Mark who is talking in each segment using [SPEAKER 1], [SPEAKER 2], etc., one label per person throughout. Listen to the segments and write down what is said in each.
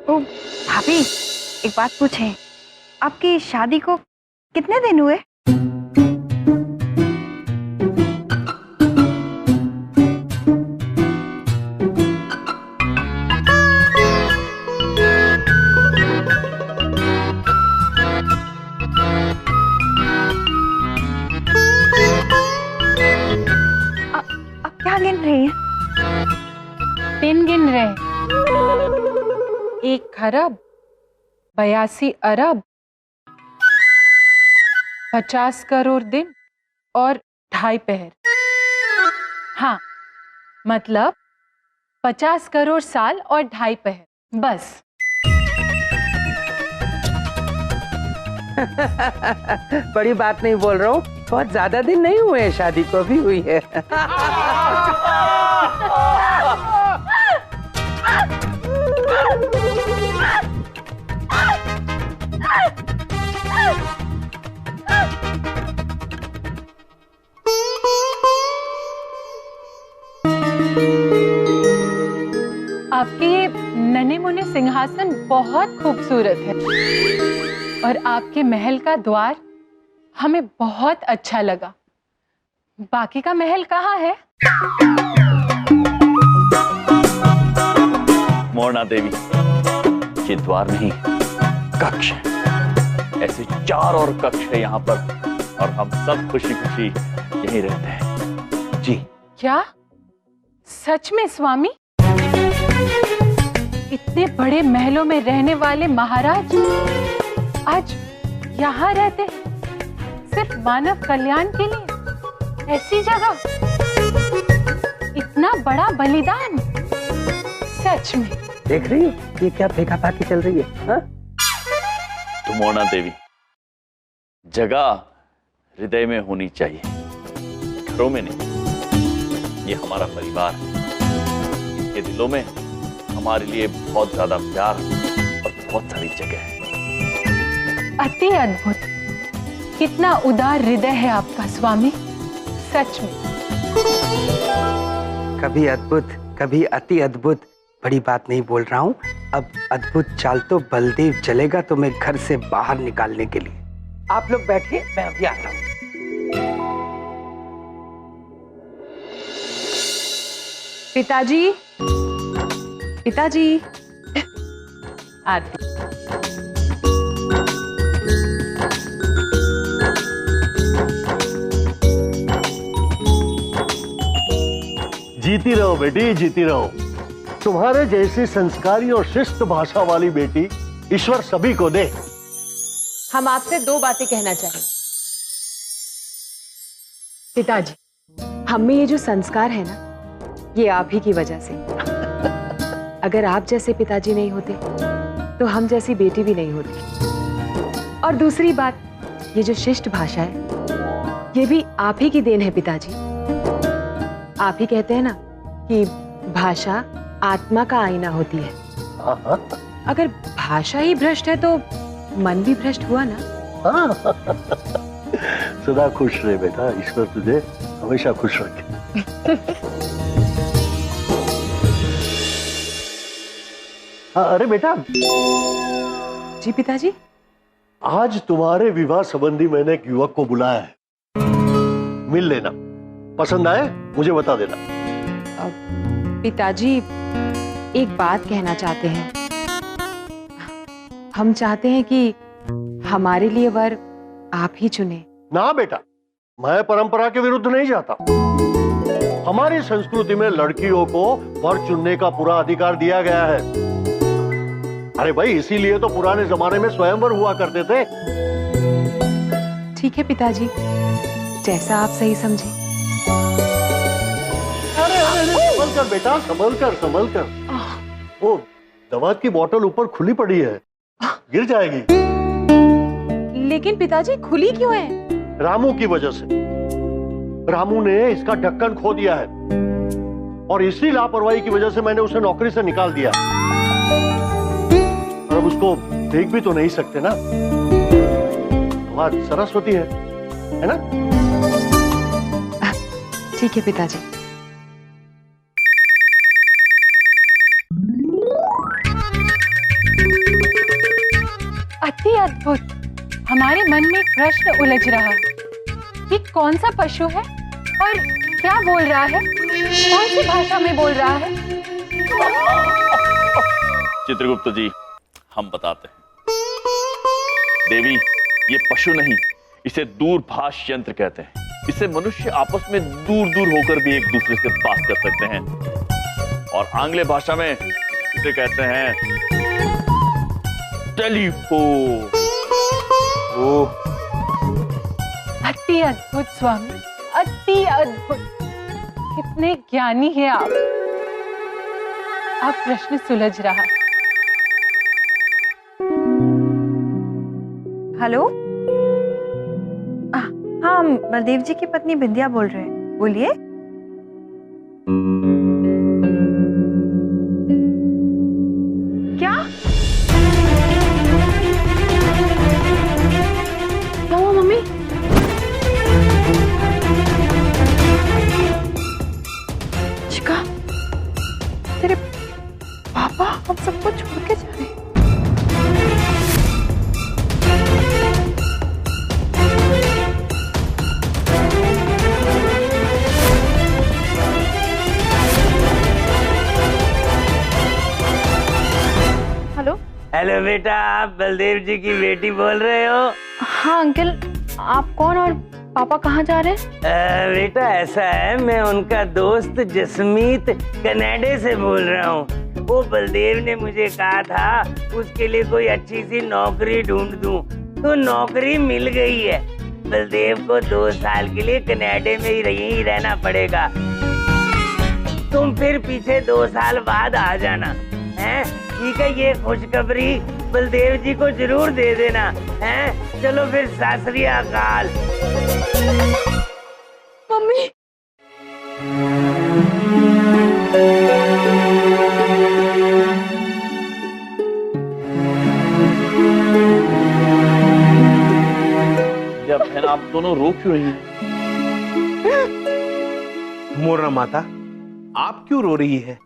[SPEAKER 1] ओ भाभी, एक बात पूछें, आपकी शादी को कितने दिन हुए? अब क्या गिन रही हैं?
[SPEAKER 2] दिन गिन रहे। 1 खरब 82 अरब 50 करोड़ दिन और 2.5 पहर। हाँ, मतलब 50 करोड़ साल और 2.5 पहर, बस।
[SPEAKER 3] बड़ी बात नहीं बोल रहा हूँ, बहुत ज्यादा दिन नहीं हुए हैं, शादी को भी हुई है।
[SPEAKER 2] आपके ये नन्हे मुन्ने सिंहासन बहुत खूबसूरत है और आपके महल का द्वार हमें बहुत अच्छा लगा। बाकी का महल कहाँ है?
[SPEAKER 4] मोरना देवी, ये द्वार नहीं, कक्ष है। ऐसे 4 और कक्ष है यहाँ पर और हम सब खुशी खुशी यहीं रहते हैं। जी।
[SPEAKER 2] क्या सच में स्वामी? इतने बड़े महलों में रहने वाले महाराज आज यहाँ रहते हैं सिर्फ मानव कल्याण के लिए? ऐसी जगह इतना बड़ा बलिदान, सच में।
[SPEAKER 3] देख रही हो ये क्या फेंका-फाकी चल रही है? हाँ?
[SPEAKER 4] तो मोरना देवी, जगह हृदय में होनी चाहिए, घरों में नहीं। ये हमारा परिवार है, इनके दिलों में हमारे लिए बहुत ज्यादा प्यार और बहुत सारी जगह है।
[SPEAKER 2] अति अद्भुत, कितना उदार हृदय है आपका स्वामी, सच में।
[SPEAKER 3] कभी अद्भुत, कभी अति अद्भुत, बड़ी बात नहीं बोल रहा हूँ। अब अद्भुत चाल तो बलदेव चलेगा तुम्हें घर से बाहर निकालने के लिए। आप लोग बैठिए, मैं अभी आता हूँ।
[SPEAKER 2] पिताजी, पिताजी, आती।
[SPEAKER 5] जीती रहो बेटी, जीती रहो। तुम्हारे जैसी संस्कारी और शिष्ट भाषा वाली बेटी ईश्वर सभी को दे।
[SPEAKER 2] हम आपसे 2 बातें कहना चाहेंगे। पिताजी, हम में ये जो संस्कार है ना, ये आप ही की वजह से। अगर आप जैसे पिताजी नहीं होते तो हम जैसी बेटी भी नहीं होती। और दूसरी बात, ये जो शिष्ट भाषा है ये भी आप ही की देन है पिताजी। आप ही कहते हैं ना कि भाषा आत्मा का आईना होती है। अगर भाषा ही भ्रष्ट है तो मन भी भ्रष्ट हुआ ना।
[SPEAKER 5] सदा खुश रहे बेटा, ईश्वर तुझे हमेशा खुश रखे। हाँ, अरे बेटा।
[SPEAKER 2] जी पिताजी।
[SPEAKER 5] आज तुम्हारे विवाह संबंधी मैंने एक युवक को बुलाया है, मिल लेना। पसंद आए मुझे बता देना।
[SPEAKER 2] पिताजी, एक बात कहना चाहते हैं। हम चाहते हैं कि हमारे लिए वर आप ही चुने।
[SPEAKER 5] ना बेटा, मैं परंपरा के विरुद्ध नहीं जाता। हमारी संस्कृति में लड़कियों को वर चुनने का पूरा अधिकार दिया गया है। अरे भाई, इसीलिए तो पुराने जमाने में स्वयंवर हुआ करते थे।
[SPEAKER 2] ठीक है पिताजी, जैसा आप सही समझे।
[SPEAKER 5] अरे संभल कर बेटा, संभल कर, संभल कर। वो दवा की बोतल ऊपर खुली पड़ी है, गिर जाएगी।
[SPEAKER 2] लेकिन पिताजी, खुली क्यों है?
[SPEAKER 5] रामू की वजह से। रामू ने इसका ढक्कन खो दिया है और इसी लापरवाही की वजह से मैंने उसे नौकरी से निकाल दिया। और अब उसको देख भी तो नहीं सकते ना। बात सरस्वती है ना?
[SPEAKER 2] ठीक है पिताजी।
[SPEAKER 6] अति अद्भुत। हमारे मन में एक प्रश्न उलझ रहा है। ये कौन सा पशु है और क्या बोल रहा है? कौन सी भाषा में बोल रहा है?
[SPEAKER 4] चित्रगुप्त जी, हम बताते हैं। देवी, ये पशु नहीं, इसे दूरभाष यंत्र कहते हैं। इससे मनुष्य आपस में दूर दूर होकर भी एक दूसरे से बात कर सकते हैं। और आंग्ल भाषा में इसे कहते हैं टेलीफोन।
[SPEAKER 6] अति अद्भुत स्वामी, अति अद्भुत। कितने ज्ञानी हैं आप। अब प्रश्न सुलझ रहा।
[SPEAKER 1] हेलो, हाँ, बलदेव जी की पत्नी बिंदिया बोल रहे हैं, बोलिए। क्या
[SPEAKER 6] हुआ मम्मी?
[SPEAKER 1] चिका, तेरे पापा हम सबको छोड़ के जा रहे हैं। हेलो
[SPEAKER 3] हेलो बेटा, आप बलदेव जी की बेटी बोल रहे हो?
[SPEAKER 1] हाँ अंकल, आप कौन और पापा कहाँ जा रहे हैं?
[SPEAKER 3] बेटा ऐसा है, मैं उनका दोस्त जसमीत कनाडा से बोल रहा हूँ। वो बलदेव ने मुझे कहा था उसके लिए कोई अच्छी सी नौकरी ढूंढ दूं, तो नौकरी मिल गई है। बलदेव को 2 साल के लिए कनाडा में ही रहना पड़ेगा। तुम फिर पीछे 2 साल बाद आ जाना, हैं? ठीक है, ये खुशखबरी बलदेव जी को जरूर दे देना, हैं? चलो फिर सत श्री अकाल।
[SPEAKER 6] मम्मी,
[SPEAKER 4] जब बहन आप दोनों रो क्यों रही हैं?
[SPEAKER 7] मोरना माता, आप क्यों रो रही है?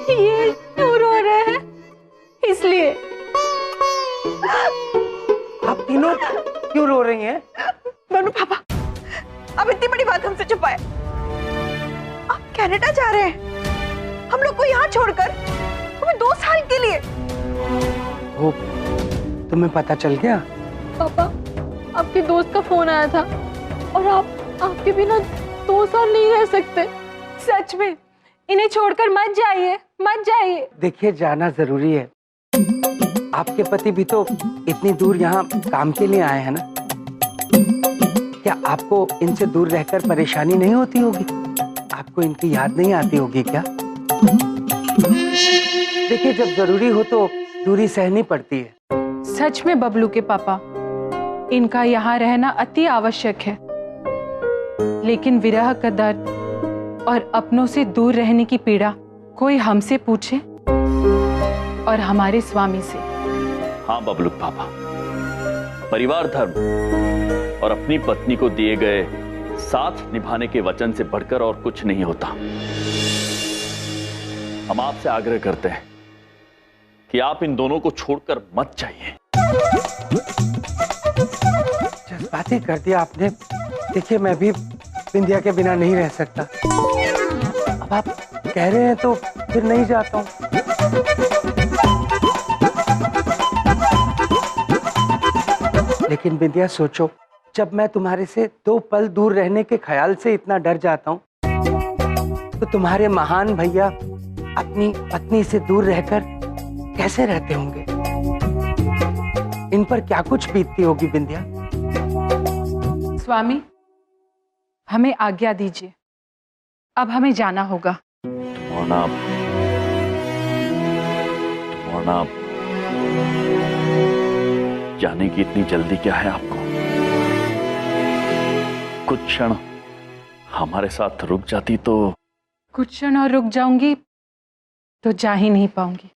[SPEAKER 6] ये क्यों रो रहे हैं? इसलिए।
[SPEAKER 3] आप तीनों क्यों रो रही हैं?
[SPEAKER 1] दोनों पापा, अब इतनी बड़ी बात हमसे छुपाए। आप कनाडा जा रहे हैं, हम लोग को यहाँ छोड़कर, हमें 2 साल के लिए।
[SPEAKER 3] वो तुम्हें पता चल गया?
[SPEAKER 6] पापा, आपके दोस्त का फोन आया था और आपके बिना 2 साल नहीं रह सकते। सच में, इन्हें छोड़कर मत जाइए, मत जाइए।
[SPEAKER 3] देखिए, जाना जरूरी है। आपके पति भी तो इतनी दूर यहाँ काम के लिए आए हैं ना। क्या आपको इनसे दूर रहकर परेशानी नहीं होती होगी? आपको इनकी याद नहीं आती होगी क्या? देखिए, जब जरूरी हो तो दूरी सहनी पड़ती है।
[SPEAKER 6] सच में बबलू के पापा, इनका यहाँ रहना अति आवश्यक है। लेकिन विरह का दर्द और अपनों से दूर रहने की पीड़ा कोई हमसे पूछे और हमारे स्वामी से।
[SPEAKER 4] हाँ बबलू पापा, परिवार धर्म और अपनी पत्नी को दिए गए साथ निभाने के वचन से बढ़कर और कुछ नहीं होता। हम आपसे आग्रह करते हैं कि आप इन दोनों को छोड़कर मत जाइए।
[SPEAKER 3] जज्बाती कर दिया आपने। देखिए, मैं भी बिंदिया के बिना नहीं रह सकता। अब आप कह रहे हैं तो फिर नहीं जाता हूँ। लेकिन बिंदिया, सोचो, जब मैं तुम्हारे से 2 पल दूर रहने के ख्याल से इतना डर जाता हूँ, तो तुम्हारे महान भैया अपनी पत्नी से दूर रहकर कैसे रहते होंगे? इन पर क्या कुछ बीतती होगी बिंदिया?
[SPEAKER 6] स्वामी, हमें आज्ञा दीजिए, अब हमें जाना होगा।
[SPEAKER 4] तुम्हारा जाने की इतनी जल्दी क्या है आपको? कुछ क्षण हमारे साथ रुक जाती तो।
[SPEAKER 6] कुछ क्षण और रुक जाऊंगी तो जा ही नहीं पाऊंगी।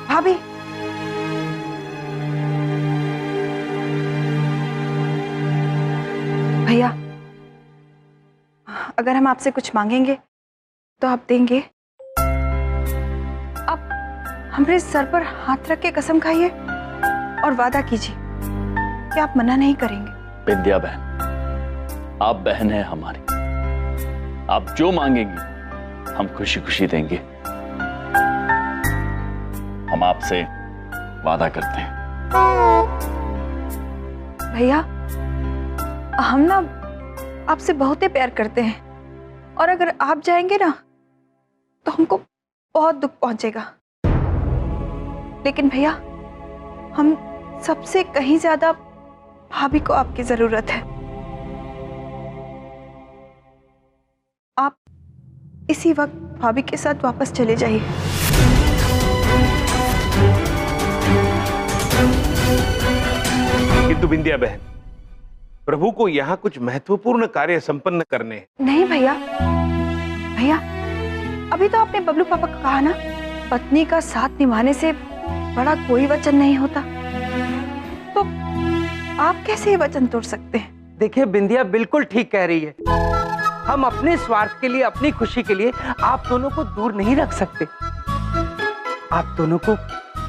[SPEAKER 1] भाभी, भैया, अगर हम आपसे कुछ मांगेंगे तो आप देंगे? आप हमारे सर पर हाथ रख के कसम खाइए और वादा कीजिए कि आप मना नहीं करेंगे।
[SPEAKER 4] बिंदिया बहन, आप बहन हैं हमारी, आप जो मांगेंगी हम खुशी खुशी देंगे। हम आपसे वादा करते हैं।
[SPEAKER 1] भैया, हम ना आपसे बहुत ही प्यार करते हैं और अगर आप जाएंगे ना तो हमको बहुत दुख पहुंचेगा। लेकिन भैया, हम सबसे कहीं ज्यादा भाभी को आपकी जरूरत है। आप इसी वक्त भाभी के साथ वापस चले जाइए।
[SPEAKER 7] किंतु बिंदिया बहन, प्रभु को यहाँ कुछ महत्वपूर्ण कार्य संपन्न करने हैं।
[SPEAKER 1] नहीं भैया, भैया अभी तो आपने बबलू पापा को कहा ना, पत्नी का साथ निभाने से बड़ा कोई वचन नहीं होता, तो आप कैसे ये वचन तोड़ सकते हैं?
[SPEAKER 3] देखिए बिंदिया बिल्कुल ठीक कह रही है। हम अपने स्वार्थ के लिए, अपनी खुशी के लिए आप दोनों को दूर नहीं रख सकते। आप दोनों को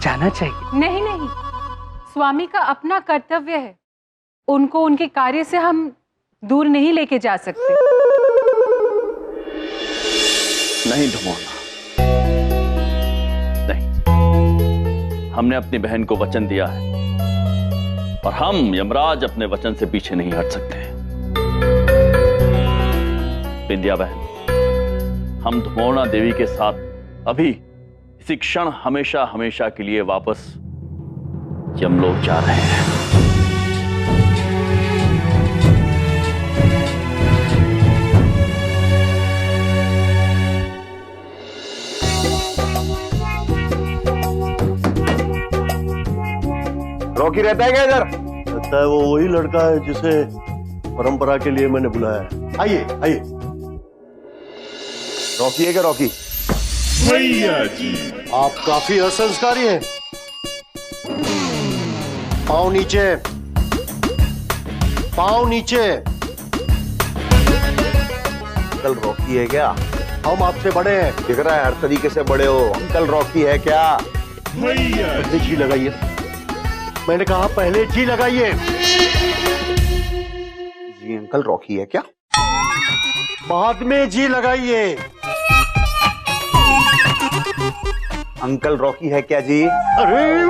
[SPEAKER 3] जाना चाहिए।
[SPEAKER 6] नहीं नहीं, स्वामी का अपना कर्तव्य है, उनको उनके कार्य से हम दूर नहीं लेके जा सकते।
[SPEAKER 4] नहीं धुमोना, नहीं। हमने अपनी बहन को वचन दिया है और हम यमराज अपने वचन से पीछे नहीं हट सकते। बिंदिया बहन, हम धुमोना देवी के साथ अभी इसी क्षण हमेशा हमेशा के लिए वापस यमलोक जा रहे हैं।
[SPEAKER 8] रॉकी रहता है क्या इधर?
[SPEAKER 5] लगता है वो वही लड़का है जिसे परंपरा के लिए मैंने बुलाया है। आइए आइए।
[SPEAKER 8] रॉकी है क्या? रॉकी
[SPEAKER 5] भैया जी, आप काफी असंस्कारी हैं। पाँव नीचे, पाँव नीचे।
[SPEAKER 8] अंकल रॉकी है क्या?
[SPEAKER 5] हम आपसे बड़े हैं।
[SPEAKER 8] दिख रहा है हर तरीके से बड़े हो। अंकल रॉकी है क्या?
[SPEAKER 5] पहले जी लगाइए। मैंने कहा पहले जी लगाइए।
[SPEAKER 8] जी अंकल रॉकी है क्या?
[SPEAKER 5] बाद में जी लगाइए।
[SPEAKER 8] अंकल रॉकी है क्या जी?
[SPEAKER 5] अरे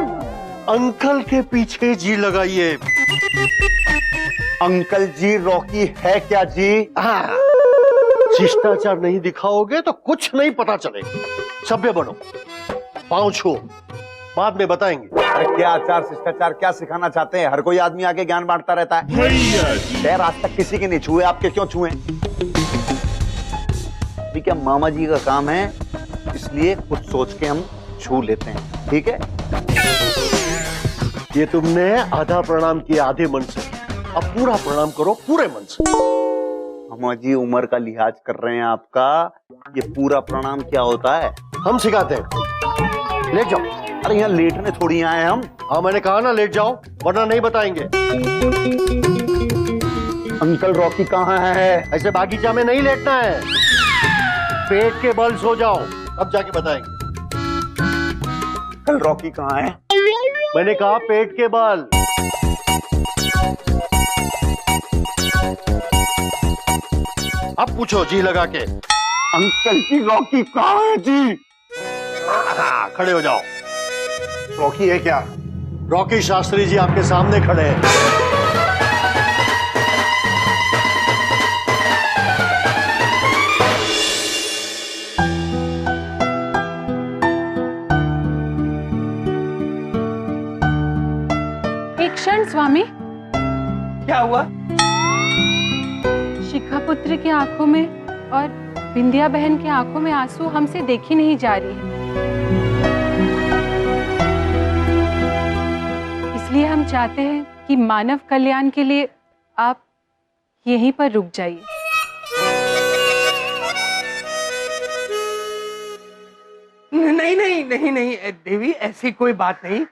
[SPEAKER 5] अंकल के पीछे जी लगाइए।
[SPEAKER 8] अंकल जी रॉकी है क्या जी?
[SPEAKER 5] हाँ। शिष्टाचार नहीं दिखाओगे तो कुछ नहीं पता चलेगा। सभ्य बनो, पाँव छुओ, बाद में बताएंगे।
[SPEAKER 8] अरे क्या आचार शिष्टाचार क्या सिखाना चाहते हैं? हर कोई आदमी आके ज्ञान बांटता रहता है। पैर आज तक किसी के नहीं छुए, आपके क्यों छुए? अभी क्या मामा जी का काम है, इसलिए कुछ सोच के हम छू लेते हैं, ठीक है?
[SPEAKER 5] ये तुमने आधा प्रणाम किया आधे मन से, अब पूरा प्रणाम करो पूरे मन से।
[SPEAKER 8] मामा जी उम्र का लिहाज कर रहे हैं आपका। ये पूरा प्रणाम क्या होता है?
[SPEAKER 5] हम सिखाते हैं। लेट जाओ।
[SPEAKER 8] अरे यहाँ लेटने थोड़ी आए हम।
[SPEAKER 5] हाँ मैंने कहा ना लेट जाओ, वरना नहीं बताएंगे।
[SPEAKER 8] अंकल रॉकी कहाँ है?
[SPEAKER 5] ऐसे बागीचा में नहीं लेटना है, पेट के बल सो जाओ, तब जाके बताएंगे।
[SPEAKER 8] अंकल रॉकी कहाँ है?
[SPEAKER 5] मैंने कहा पेट के बल। अब पूछो जी लगा के।
[SPEAKER 8] अंकल जी रॉकी कहाँ है जी?
[SPEAKER 5] खड़े हो जाओ।
[SPEAKER 8] रॉकी है क्या?
[SPEAKER 5] रॉकी शास्त्री जी आपके सामने खड़े हैं।
[SPEAKER 6] एक क्षण स्वामी।
[SPEAKER 3] क्या हुआ?
[SPEAKER 6] शिखा पुत्र की आंखों में और बिंदिया बहन की आंखों में आंसू हमसे देखी नहीं जा रही है, इसलिए हम चाहते हैं कि मानव कल्याण के लिए आप यहीं पर रुक जाइए।
[SPEAKER 3] नहीं नहीं नहीं नहीं देवी, ऐसी कोई बात नहीं।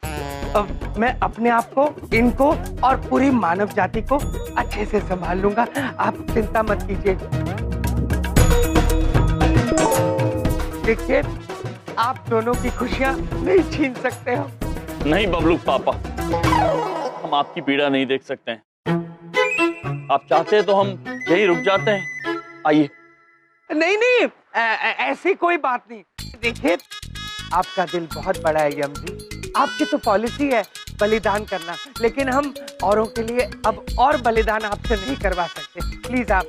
[SPEAKER 3] अब मैं अपने आप को, इनको और पूरी मानव जाति को अच्छे से संभाल लूंगा, आप चिंता मत कीजिए। देखिए, आप दोनों की खुशियां नहीं छीन सकते हो।
[SPEAKER 4] नहीं बबलू पापा, हम आपकी पीड़ा नहीं देख सकते हैं। आप चाहते हैं तो हम यहीं रुक जाते हैं। आइए।
[SPEAKER 3] नहीं नहीं, ऐसी कोई बात नहीं। देखिए, आपका दिल बहुत बड़ा है यम जी, आपकी तो पॉलिसी है बलिदान करना, लेकिन हम औरों के लिए अब और बलिदान आपसे नहीं करवा सकते। प्लीज आप।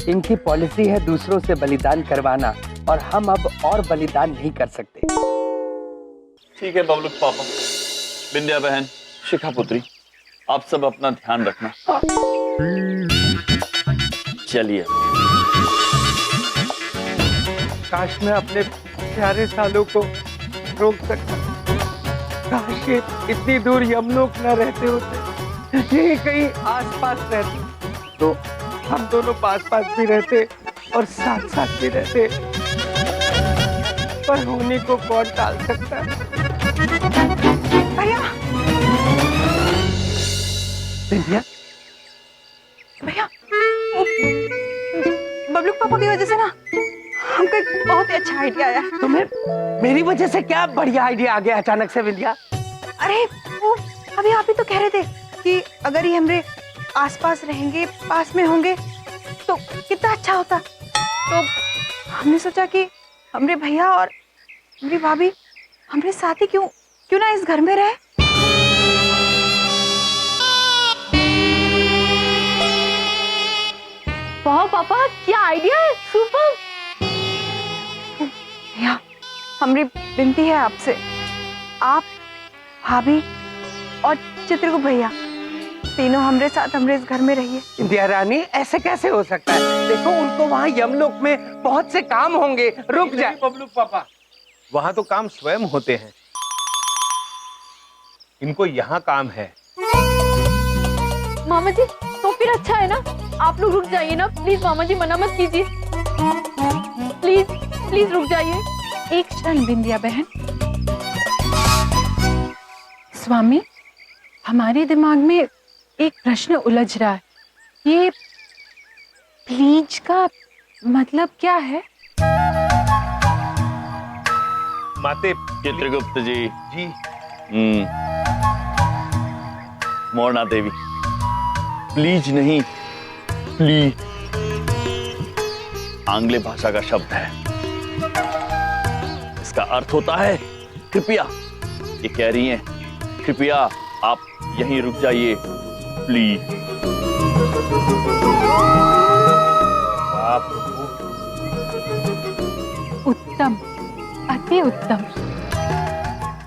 [SPEAKER 3] इनकी पॉलिसी है दूसरों से बलिदान करवाना, और हम अब और बलिदान नहीं कर सकते।
[SPEAKER 4] ठीक है बबलू पापा, विंध्या बहन, शिखा पुत्री, आप सब अपना ध्यान रखना। चलिए।
[SPEAKER 3] काश मैं अपने प्यारे सालों को रोक सकता। काश ये इतनी दूर यमलोक न रहते होते, यही कहीं आसपास रहते, तो हम दोनों पास पास भी रहते और साथ साथ भी रहते। पर होने को कौन टाल सकता है?
[SPEAKER 1] भैया,
[SPEAKER 3] विंध्या,
[SPEAKER 1] भैया, वो बबलू पापा की वजह से ना हमको एक बहुत ही अच्छा आइडिया आया है।
[SPEAKER 3] तुम्हें मेरी वजह से क्या बढ़िया आइडिया आ गया अचानक से विंध्या?
[SPEAKER 1] अरे वो अभी आप ही तो कह रहे थे कि अगर ये हमारे आसपास रहेंगे, पास में होंगे, तो कितना अच्छा होता। तो हमने सोचा कि हमारे भैया और हमारी भाभी हमारे साथ ही क्यों ना इस घर में रहे।
[SPEAKER 9] वाह पापा, क्या आइडिया है, सुपर।
[SPEAKER 1] भैया, हमारी विनती है आपसे, आप, भाभी और चित्रगुप्त भैया तीनों हमारे साथ हमारे इस घर में रहिए।
[SPEAKER 3] विंध्या रानी, ऐसे कैसे हो सकता है? देखो, उनको वहाँ यमलोक में बहुत से काम होंगे। रुक जा
[SPEAKER 7] बबलू पापा, वहां तो काम स्वयं होते हैं, इनको यहाँ काम है।
[SPEAKER 9] मामा जी, तो फिर अच्छा है ना, आप लोग रुक जाइए ना प्लीज। मामा जी मना मत कीजिए, प्लीज प्लीज रुक जाइए।
[SPEAKER 6] एक क्षण विंध्या बहन। स्वामी, हमारे दिमाग में एक प्रश्न उलझ रहा है। ये प्लीज का मतलब क्या है?
[SPEAKER 7] माते
[SPEAKER 4] चित्रगुप्त जी।
[SPEAKER 7] जी।
[SPEAKER 4] मोरना देवी, प्लीज नहीं, प्लीज आंग्ल भाषा का शब्द है। इसका अर्थ होता है कृपया। ये कह रही हैं कृपया आप यहीं रुक जाइए, प्लीज।
[SPEAKER 6] उत्तम, अति उत्तम,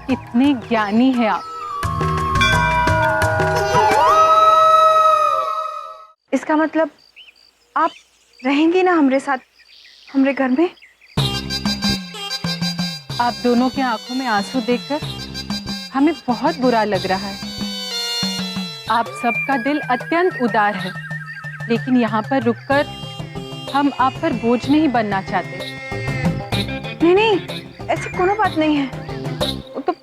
[SPEAKER 6] कितने ज्ञानी हैं आप।
[SPEAKER 1] इसका मतलब आप रहेंगी ना हमारे साथ हमारे घर में?
[SPEAKER 6] आप दोनों के आंखों में आंसू देखकर हमें बहुत बुरा लग रहा है। आप सबका दिल अत्यंत उदार है, लेकिन यहाँ पर रुककर हम आप पर बोझ नहीं बनना चाहते।
[SPEAKER 1] नहीं नहीं, ऐसी कोनो बात नहीं है। वो तो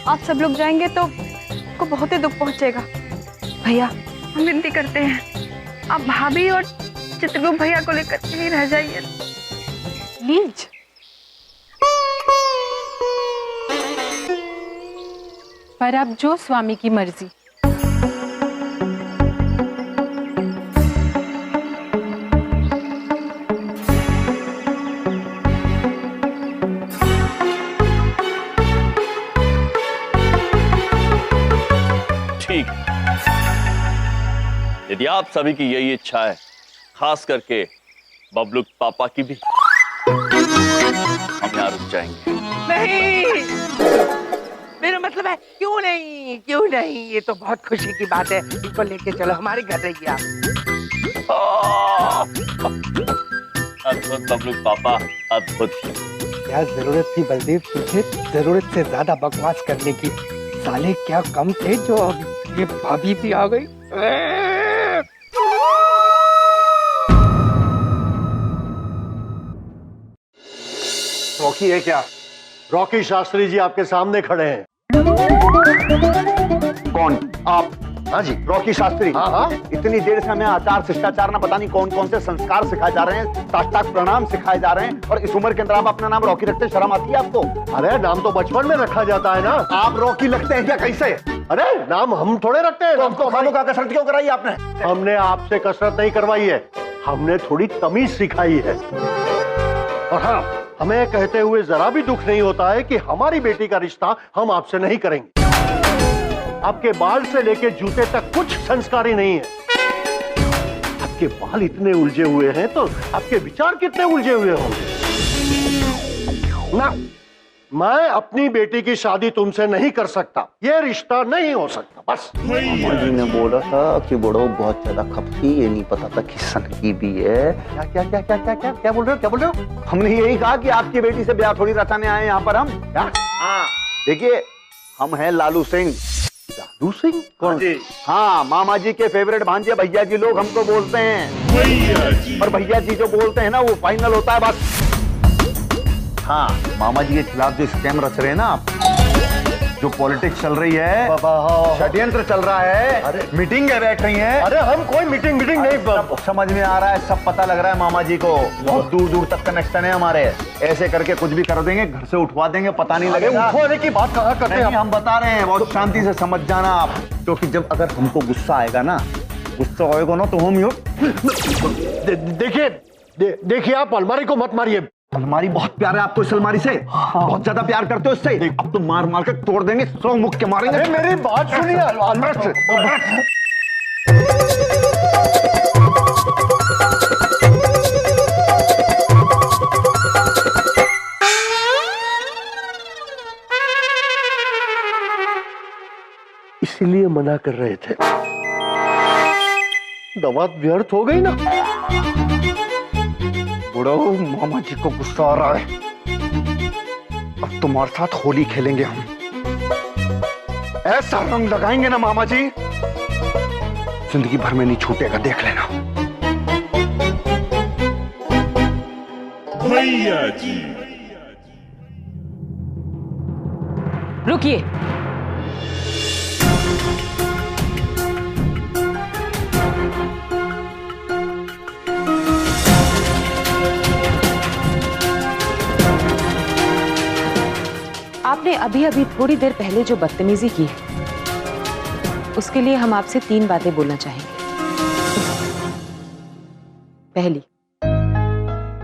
[SPEAKER 1] आप सब लोग जाएंगे तो आपको बहुत ही दुख पहुंचेगा। भैया, हम विनती करते हैं, आप भाभी और चित्रगुप्त भैया को लेकर यहीं रह जाइए।
[SPEAKER 6] प्लीज। पर अब जो स्वामी की मर्जी।
[SPEAKER 4] ठीक, यदि आप सभी की यही इच्छा है, खास करके बबलू पापा की भी, हम यहाँ रुक जाएंगे।
[SPEAKER 3] नहीं, मेरा मतलब है क्यों नहीं, क्यों नहीं? ये तो बहुत खुशी की बात है। इनको लेके चलो, हमारे घर रहिए आप।
[SPEAKER 4] अद्भुत बबलू पापा, अद्भुत।
[SPEAKER 3] क्या जरूरत थी बलदेव तुझे जरूरत से ज्यादा बकवास करने की? साले क्या कम थे जो अब ये भाभी भी आ गई।
[SPEAKER 5] रॉकी है क्या? रॉकी शास्त्री जी आपके सामने खड़े हैं।
[SPEAKER 8] कौन?
[SPEAKER 5] आप हाँ जी।
[SPEAKER 8] रॉकी शास्त्री।
[SPEAKER 5] हाँ हाँ।
[SPEAKER 8] इतनी देर से हमें आचार शिष्टाचार ना पता नहीं कौन कौन से संस्कार सिखाए जा रहे हैं, साष्टांग प्रणाम सिखाए जा रहे हैं, और इस उम्र के अंदर आप अपना नाम रॉकी रखते शर्म आती है आपको?
[SPEAKER 5] अरे नाम तो बचपन में रखा जाता है ना।
[SPEAKER 8] आप रॉकी लगते हैं क्या कैसे?
[SPEAKER 5] अरे नाम हम थोड़े रखते हैं।
[SPEAKER 8] तो हमको खानों का कसरत क्यों कराई आपने?
[SPEAKER 5] हमने आपसे कसरत नहीं करवाई है, हमने थोड़ी तमीज सिखाई है। और हाँ, हमें कहते हुए जरा भी दुख नहीं होता है कि हमारी बेटी का रिश्ता हम आपसे नहीं करेंगे। आपके बाल से लेके जूते तक कुछ संस्कारी नहीं है। आपके बाल इतने उलझे हुए हैं तो आपके विचार कितने उलझे हुए होंगे ना। मैं अपनी बेटी की शादी तुमसे नहीं कर सकता, ये रिश्ता नहीं हो सकता। बस
[SPEAKER 8] मामा जी ने बोला था कि बड़ो बहुत ज्यादा खपती, ये नहीं पता था कि सनकी भी है।
[SPEAKER 5] क्या क्या क्या क्या क्या क्या क्या बोल रहे हो, क्या बोल रहे हो?
[SPEAKER 8] हमने यही कहा कि आपकी बेटी से ब्याह थोड़ी रचाने आए यहाँ पर हम। हाँ देखिए, हम हैं लालू सिंह।
[SPEAKER 5] लालू सिंह कौन?
[SPEAKER 8] हाँ, मामा जी के फेवरेट भांजे भैया जी लोग हमको बोलते हैं। और भैया जी जो बोलते हैं ना वो फाइनल होता है बस। हाँ, मामा जी के खिलाफ जो स्कैम रच रहे हैं ना आप, जो पॉलिटिक्स चल रही है, षड्यंत्र चल रहा है, मीटिंग बैठ रही है।
[SPEAKER 5] अरे हम कोई मीटिंग नहीं।
[SPEAKER 8] समझ में आ रहा है, सब पता लग रहा है। मामा जी को बहुत दूर दूर तक कनेक्शन है हमारे। ऐसे करके कुछ भी कर देंगे, घर से उठवा देंगे, पता नहीं लगेगा।
[SPEAKER 5] उठवाने की बात कहाँ करते हैं
[SPEAKER 8] हम बता रहे हैं, बहुत शांति से समझ जाना आप। क्योंकि जब अगर हमको गुस्सा आएगा ना तो हम
[SPEAKER 5] देखिए आप अलमारी को मत मारिए।
[SPEAKER 8] अलमारी बहुत प्यार है आपको, इस अलमारी से बहुत ज्यादा प्यार करते हो इससे। अब तो मार मार के तोड़ देंगे, 100 मुख के मारेंगे।
[SPEAKER 5] मेरी बात सुनिए। इसीलिए मना कर रहे थे, दवा व्यर्थ हो गई ना।
[SPEAKER 8] बुढ़ो, मामा जी को गुस्सा आ रहा है। अब तुम्हारे साथ होली खेलेंगे हम। ऐसा रंग लगाएंगे ना मामा जी, जिंदगी भर में नहीं छूटेगा, देख लेना।
[SPEAKER 10] भैया जी
[SPEAKER 2] रुकिए। आपने अभी अभी थोड़ी देर पहले जो बदतमीजी की है, उसके लिए हम आपसे 3 बातें बोलना चाहेंगे। पहली,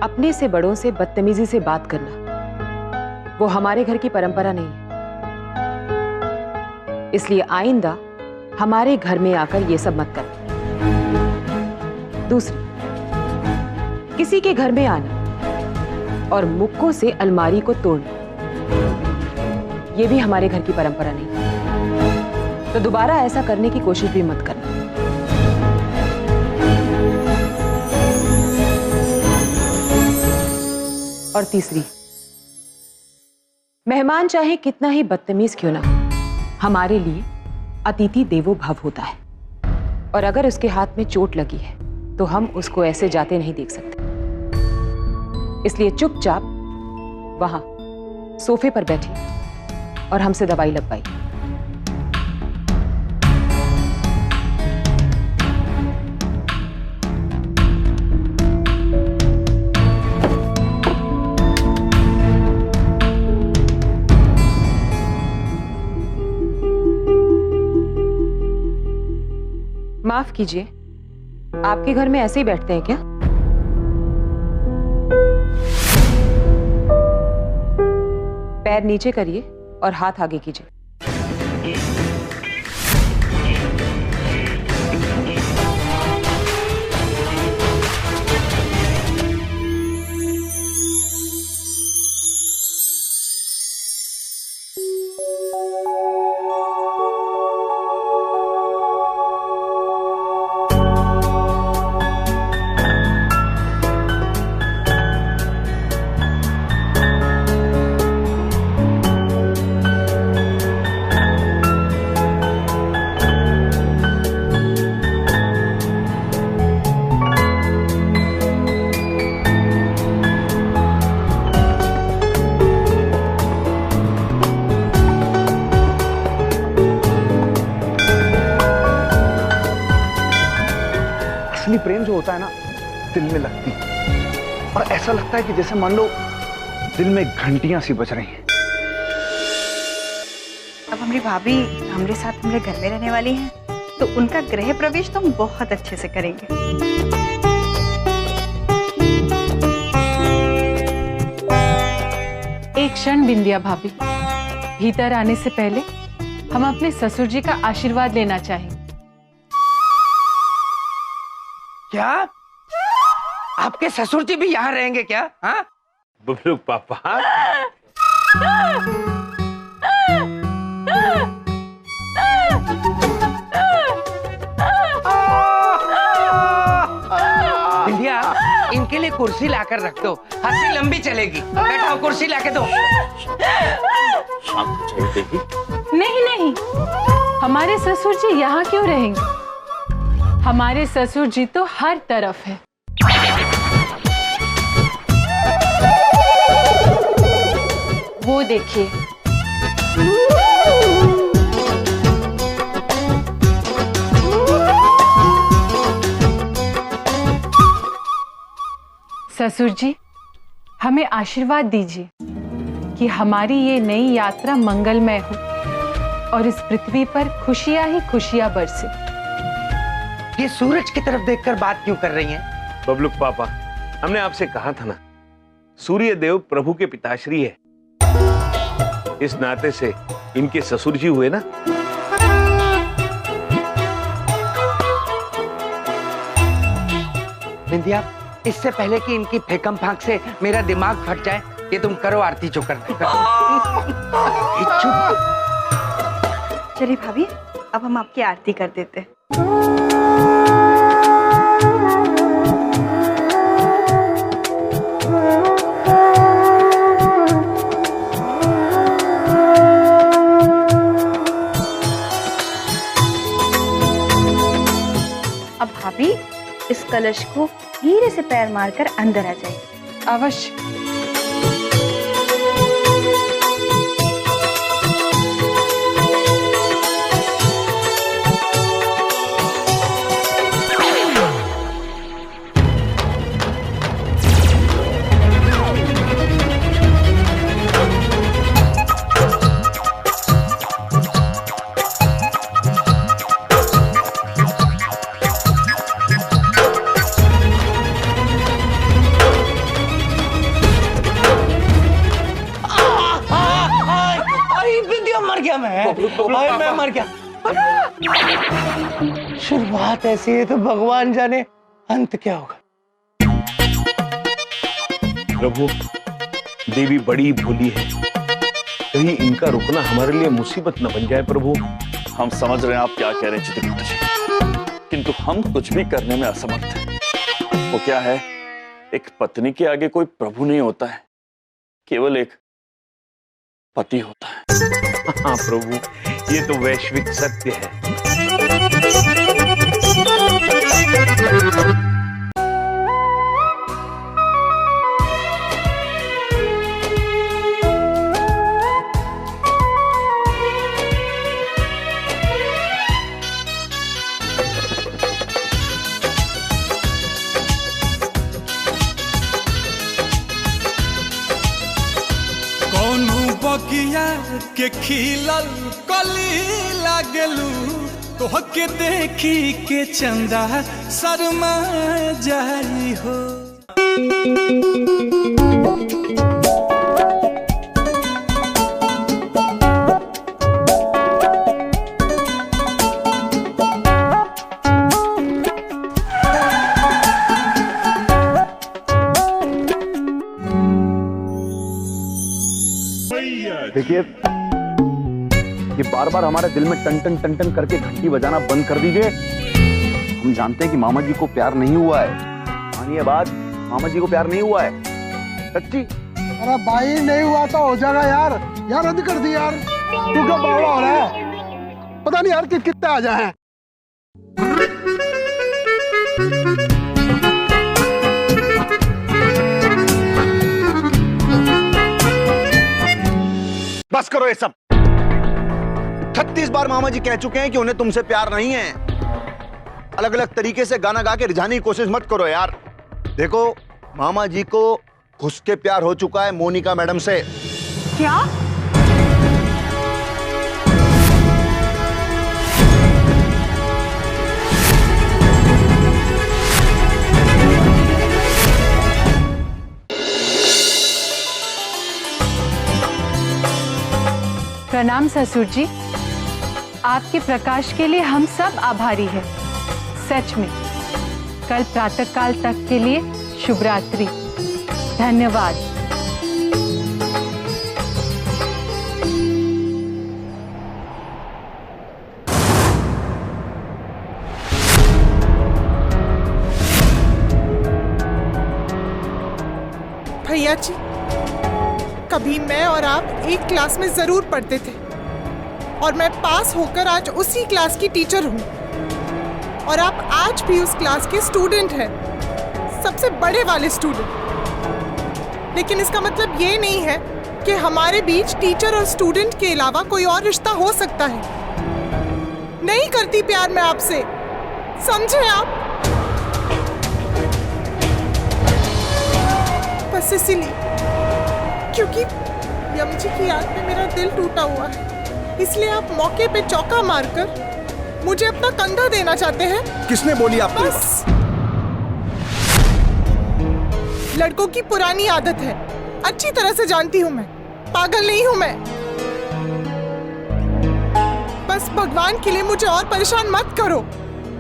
[SPEAKER 2] अपने से बड़ों से बदतमीजी से बात करना वो हमारे घर की परंपरा नहीं है, इसलिए आइंदा हमारे घर में आकर ये सब मत करना। दूसरी, किसी के घर में आना और मुक्कों से अलमारी को तोड़ना ये भी हमारे घर की परंपरा नहीं, तो दोबारा ऐसा करने की कोशिश भी मत करना। और तीसरी, मेहमान चाहे कितना ही बदतमीज क्यों ना, हमारे लिए अतिथि देवो भव होता है, और अगर उसके हाथ में चोट लगी है तो हम उसको ऐसे जाते नहीं देख सकते। इसलिए चुपचाप वहां सोफे पर बैठिए और हमसे दवाई लगवाई। माफ कीजिए, आपके घर में ऐसे ही बैठते हैं क्या? पैर नीचे करिए और हाथ आगे कीजिए।
[SPEAKER 8] असली प्रेम जो होता है ना, दिल में लगती है और ऐसा लगता है कि जैसे मान लो दिल में घंटियां सी बज रही हैं।
[SPEAKER 1] अब हमारी भाभी हमारे साथ हमारे घर में रहने वाली हैं, तो उनका गृह प्रवेश तो हम बहुत अच्छे से करेंगे।
[SPEAKER 6] एक क्षण बिंदिया भाभी, भीतर आने से पहले हम अपने ससुर जी का आशीर्वाद लेना चाहेंगे।
[SPEAKER 3] क्या आपके ससुर जी भी यहाँ रहेंगे क्या? हाँ
[SPEAKER 7] बबलू पापा,
[SPEAKER 3] बिंदिया, इनके लिए कुर्सी लाकर रख दो, हंसी लंबी चलेगी। बैठाओ, कुर्सी लाके दो।
[SPEAKER 4] शांत हो जाइए देवी।
[SPEAKER 6] नहीं नहीं, हमारे ससुर जी यहाँ क्यों रहेंगे? हमारे ससुर जी तो हर तरफ है। वो देखिए, ससुर जी, हमें आशीर्वाद दीजिए कि हमारी ये नई यात्रा मंगलमय हो और इस पृथ्वी पर खुशियां ही खुशियां बरसे।
[SPEAKER 3] ये सूरज की तरफ देखकर बात क्यों कर रही हैं?
[SPEAKER 7] बबलू पापा, हमने आपसे कहा था ना, सूर्य देव प्रभु के पिताश्री है। इस नाते से इनके ससुर जी हुए ना।
[SPEAKER 3] बिंदिया, इससे पहले कि इनकी फेकम फाक से मेरा दिमाग फट जाए, ये तुम करो आरती जो करना। चुप।
[SPEAKER 1] चलिए भाभी, अब हम आपकी आरती कर देते हैं। अब भाभी, इस कलश को धीरे से पैर मारकर अंदर आ जाइए।
[SPEAKER 6] अवश्य।
[SPEAKER 3] मैं मर गया। शुरुआत ऐसी है तो भगवान जाने अंत क्या होगा।
[SPEAKER 7] प्रभु, देवी बड़ी भोली है, कहीं इनका रुकना हमारे लिए मुसीबत न बन जाए। प्रभु,
[SPEAKER 4] हम समझ रहे हैं आप क्या कह रहे हैं चित्रगुप्त जी, किंतु हम कुछ भी करने में असमर्थ हैं। वो क्या है, एक पत्नी के आगे कोई प्रभु नहीं होता है, केवल एक पति होता है।
[SPEAKER 7] हाँ प्रभु, ये तो वैश्विक सत्य है।
[SPEAKER 10] बगिया के खिलल कली लागलू, तोहके देखी के चंदा शर्मा जाई हो।
[SPEAKER 8] देखिए, ये बार बार हमारे दिल में टन टन टन टन करके घंटी बजाना बंद कर दीजिए। हम जानते हैं कि मामा जी को प्यार नहीं हुआ है, मानिए बात, मामा जी को प्यार नहीं हुआ है, सच्ची।
[SPEAKER 11] अरे भाई, नहीं हुआ तो हो जाएगा यार। यार रद्द कर दी यार, तू क्या बावड़ा हो रहा है? पता नहीं यार कि कितने आ जाए।
[SPEAKER 8] बस करो ये सब। 36 बार मामा जी कह चुके हैं कि उन्हें तुमसे प्यार नहीं है। अलग अलग तरीके से गाना गा के रिझाने की कोशिश मत करो यार। देखो मामा जी को घुस के प्यार हो चुका है मोनिका मैडम से।
[SPEAKER 1] क्या?
[SPEAKER 6] प्रणाम ससुर जी, आपके प्रकाश के लिए हम सब आभारी हैं। सच में कल प्रातःकाल तक के लिए शुभ रात्रि। धन्यवाद।
[SPEAKER 12] भैया जी, कभी मैं और आप एक क्लास में जरूर पढ़ते थे और मैं पास होकर आज उसी क्लास की टीचर हूँ और आप आज भी उस क्लास के स्टूडेंट हैं, सबसे बड़े वाले स्टूडेंट। लेकिन इसका मतलब ये नहीं है कि हमारे बीच टीचर और स्टूडेंट के अलावा कोई और रिश्ता हो सकता है। नहीं करती प्यार मैं आपसे, समझे आप? बस इसीलिए, क्योंकि यम जी की याद में मेरा दिल टूटा हुआ है, इसलिए आप मौके पे चौका मारकर मुझे अपना कंधा देना चाहते हैं।
[SPEAKER 8] किसने बोली आपको?
[SPEAKER 12] बस लड़कों की पुरानी आदत है, अच्छी तरह से जानती हूँ मैं, पागल नहीं हूँ मैं। बस भगवान के लिए मुझे और परेशान मत करो,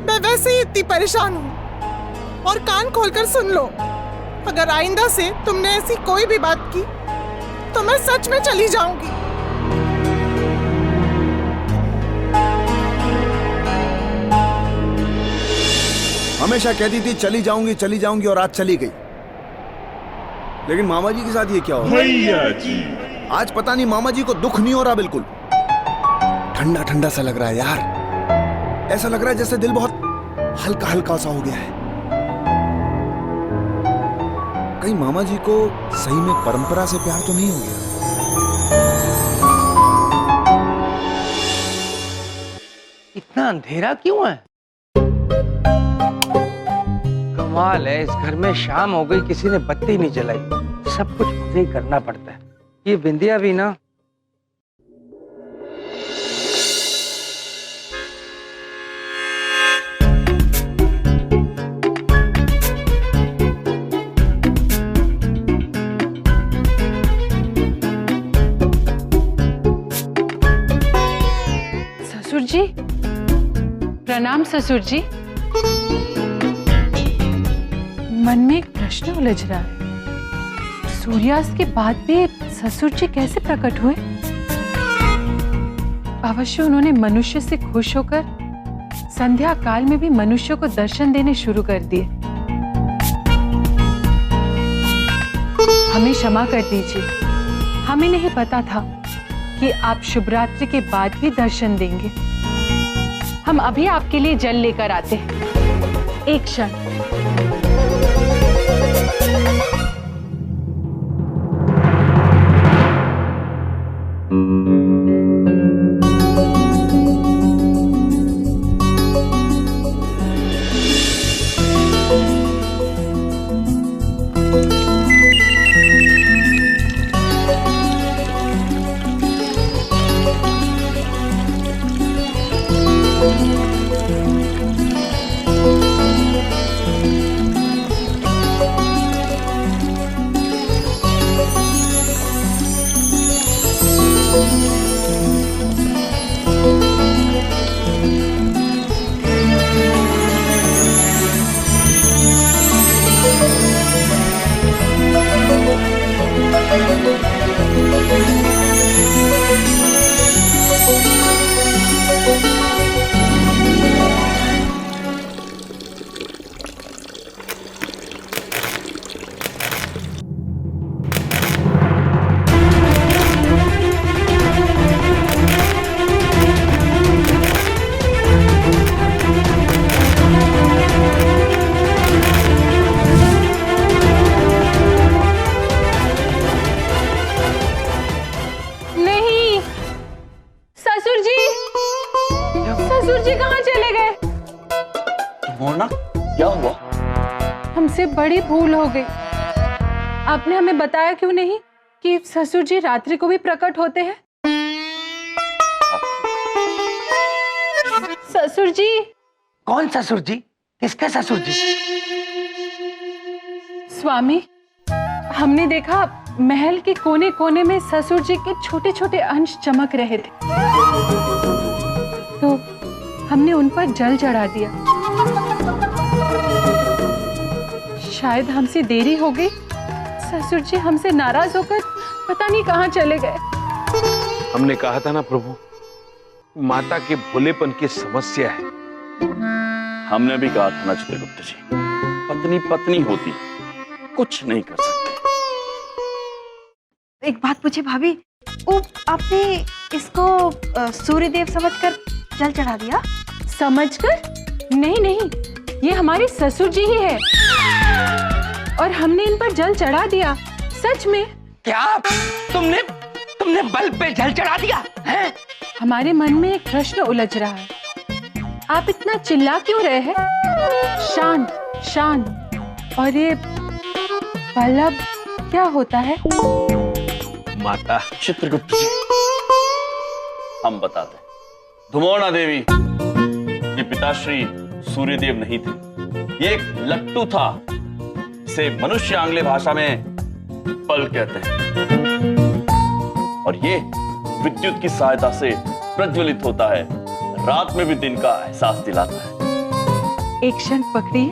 [SPEAKER 12] मैं वैसे ही इतनी परेशान हूँ। और कान खोलकर सुन लो, अगर आइंदा से तुमने ऐसी कोई भी बात की तो मैं सच में चली जाऊंगी।
[SPEAKER 8] हमेशा कहती थी चली जाऊंगी और आज चली गई। लेकिन मामा जी के साथ ये क्या हो? भैया जी, आज पता नहीं मामा जी को दुख नहीं हो रहा, बिल्कुल ठंडा ठंडा सा लग रहा है यार। ऐसा लग रहा है जैसे दिल बहुत हल्का हल्का सा हो गया है। कहीं मामा जी को सही में परंपरा से प्यार तो नहीं हो गया?
[SPEAKER 3] इतना अंधेरा क्यों है? कमाल है, इस घर में शाम हो गई, किसी ने बत्ती नहीं जलाई। सब कुछ मुझे ही करना पड़ता है। ये बिंदिया भी ना।
[SPEAKER 6] ससुर जी, प्रणाम ससुर जी। मन में एक प्रश्न उलझ रहा है, सूर्यास्त के बाद भी ससुर जी कैसे प्रकट हुए? अवश्य उन्होंने मनुष्य से खुश होकर संध्या काल में भी मनुष्य को दर्शन देने शुरू कर दिए। हमें क्षमा कर दीजिए, हमें नहीं पता था कि आप शुभ रात्रि के बाद भी दर्शन देंगे। हम अभी आपके लिए जल लेकर आते हैं। एक क्षण।
[SPEAKER 4] धुमोना, क्या हुआ?
[SPEAKER 6] हमसे बड़ी भूल हो गई। आपने हमें बताया क्यों नहीं कि ससुर जी रात्रि को भी प्रकट होते हैं? ससुर जी।
[SPEAKER 3] कौन ससुर जी? किसके ससुर जी?
[SPEAKER 6] स्वामी, हमने देखा महल के कोने कोने में ससुर जी के छोटे छोटे अंश चमक रहे थे, तो हमने उन पर जल चढ़ा दिया। शायद हमसे देरी हो गई, ससुर जी हमसे नाराज होकर पता नहीं कहां चले गए।
[SPEAKER 7] हमने कहा था ना प्रभु, माता के भोलेपन की समस्या है।
[SPEAKER 4] हमने भी कहा था ना चित्रगुप्त जी, पत्नी पत्नी होती, कुछ नहीं कर सकते।
[SPEAKER 1] एक बात पूछे भाभी, वो आपने इसको सूर्यदेव समझकर जल चढ़ा दिया?
[SPEAKER 6] समझकर? नहीं नहीं, ये हमारे ससुर जी ही है और हमने इन पर जल चढ़ा दिया, सच में।
[SPEAKER 3] क्या तुमने बल्ब पे जल चढ़ा दिया है?
[SPEAKER 6] हमारे मन में एक प्रश्न उलझ रहा है, आप इतना चिल्ला क्यों रहे हैं? शांत शांत। और ये बल्ब क्या होता है?
[SPEAKER 7] माता।
[SPEAKER 4] चित्रगुप्त जी, हम बताते। धुमोना देवी, ये पिताश्री सूर्यदेव नहीं थे, ये एक लट्टू था। इसे मनुष्य आंग्ल भाषा में बल्ब कहते हैं, और ये विद्युत की सहायता से प्रज्वलित होता है, रात में भी दिन का एहसास दिलाता है।
[SPEAKER 6] एक क्षण पकड़िए।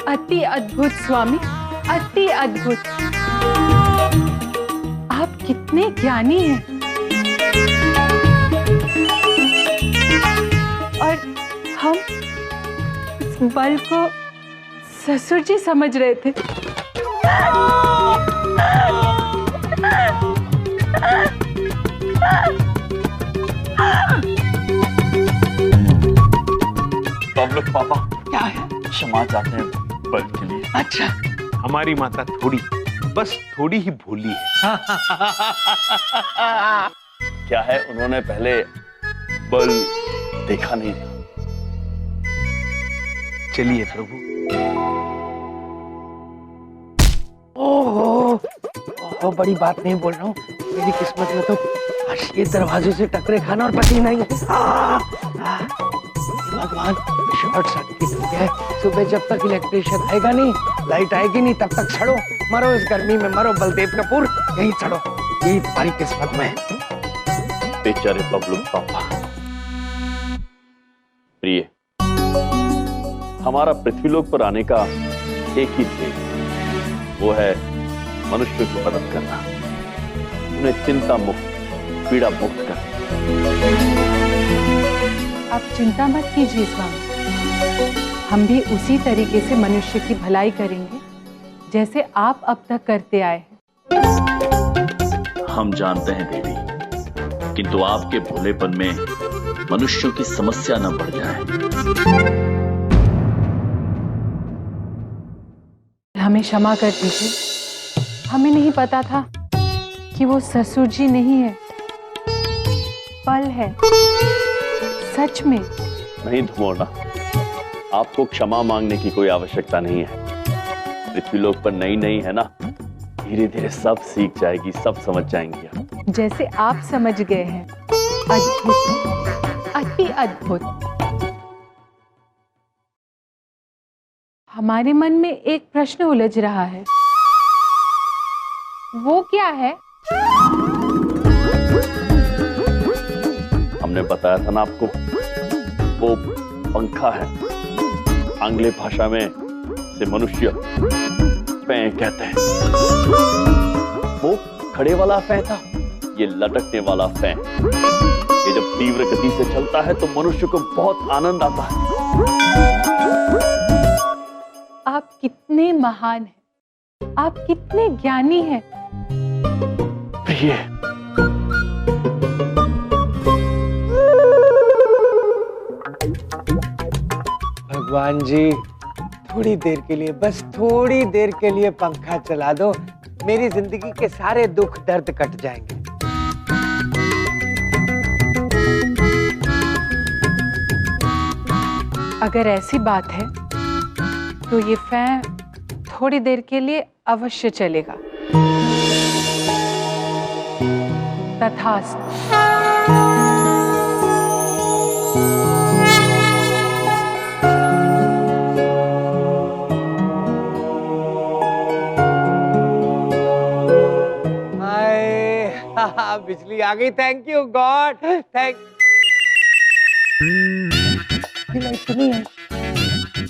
[SPEAKER 6] अति अद्भुत स्वामी, अति अद्भुत। आप कितने ज्ञानी हैं। और हम इस बल्ब को ससुर जी समझ रहे थे।
[SPEAKER 4] बबलू पापा क्या है? क्षमा चाहते हैं बल्ब के लिए।
[SPEAKER 3] अच्छा,
[SPEAKER 7] हमारी माता थोड़ी, बस थोड़ी ही भोली है।
[SPEAKER 4] क्या है, उन्होंने पहले बल्ब देखा नहीं था।
[SPEAKER 7] चलिए प्रभु।
[SPEAKER 3] ओहो, बड़ी बात नहीं बोल रहा हूँ, मेरी किस्मत में तो आज ये दरवाजे से टकरे खाना और पसीना ही है। भगवान, शॉर्ट सर्किट हो गया है। सुबह जब तक इलेक्ट्रिशियन आएगा नहीं, लाइट आएगी नहीं, तब तक सड़ो, मरो इस गर्मी में, मरो बलदेव कपूर, यहीं सड़ो। यही तुम्हारी किस्मत में है।
[SPEAKER 4] बेचारे बबलू पापा। प्रिय, हमारा पृथ्वीलोक पर आने का एक ही ध्येय, वो है मनुष्य की मदद करना, उन्हें चिंता मुक्त, पीड़ा मुक्त करना।
[SPEAKER 6] आप चिंता मत कीजिए स्वामी, हम भी उसी तरीके से मनुष्य की भलाई करेंगे जैसे आप अब तक करते आए हैं।
[SPEAKER 4] हम जानते हैं देवी, किंतु आपके भोलेपन में मनुष्यों की समस्या न बढ़ जाए।
[SPEAKER 6] हमें क्षमा कर दीजिए, हमें नहीं पता था कि वो ससुर जी नहीं है, पल है, सच में।
[SPEAKER 4] नहीं धुमोना, आपको क्षमा मांगने की कोई आवश्यकता नहीं है। पृथ्वीलोक पर नई नई है ना, धीरे धीरे सब सीख जाएगी, सब समझ जाएंगी आप।
[SPEAKER 6] जैसे आप समझ गए हैं। अद्भुत, अति अद्भुत। हमारे मन में एक प्रश्न उलझ रहा है, वो क्या है?
[SPEAKER 4] हमने बताया था ना आपको, वो पंखा है। आंग्ल भाषा में से मनुष्य पैं कहते हैं। वो खड़े वाला फै था, ये लटकने वाला फै। ये जब तीव्र गति से चलता है तो मनुष्य को बहुत आनंद आता है।
[SPEAKER 6] आप कितने महान हैं, आप कितने ज्ञानी हैं।
[SPEAKER 4] प्रिय,
[SPEAKER 3] भगवान जी, थोड़ी देर के लिए, बस थोड़ी देर के लिए पंखा चला दो, मेरी जिंदगी के सारे दुख दर्द कट जाएंगे।
[SPEAKER 6] अगर ऐसी बात है तो ये फैन थोड़ी देर के लिए अवश्य चलेगा। तथास्तु।
[SPEAKER 3] बिजली आ गई। Thank you God. थैंक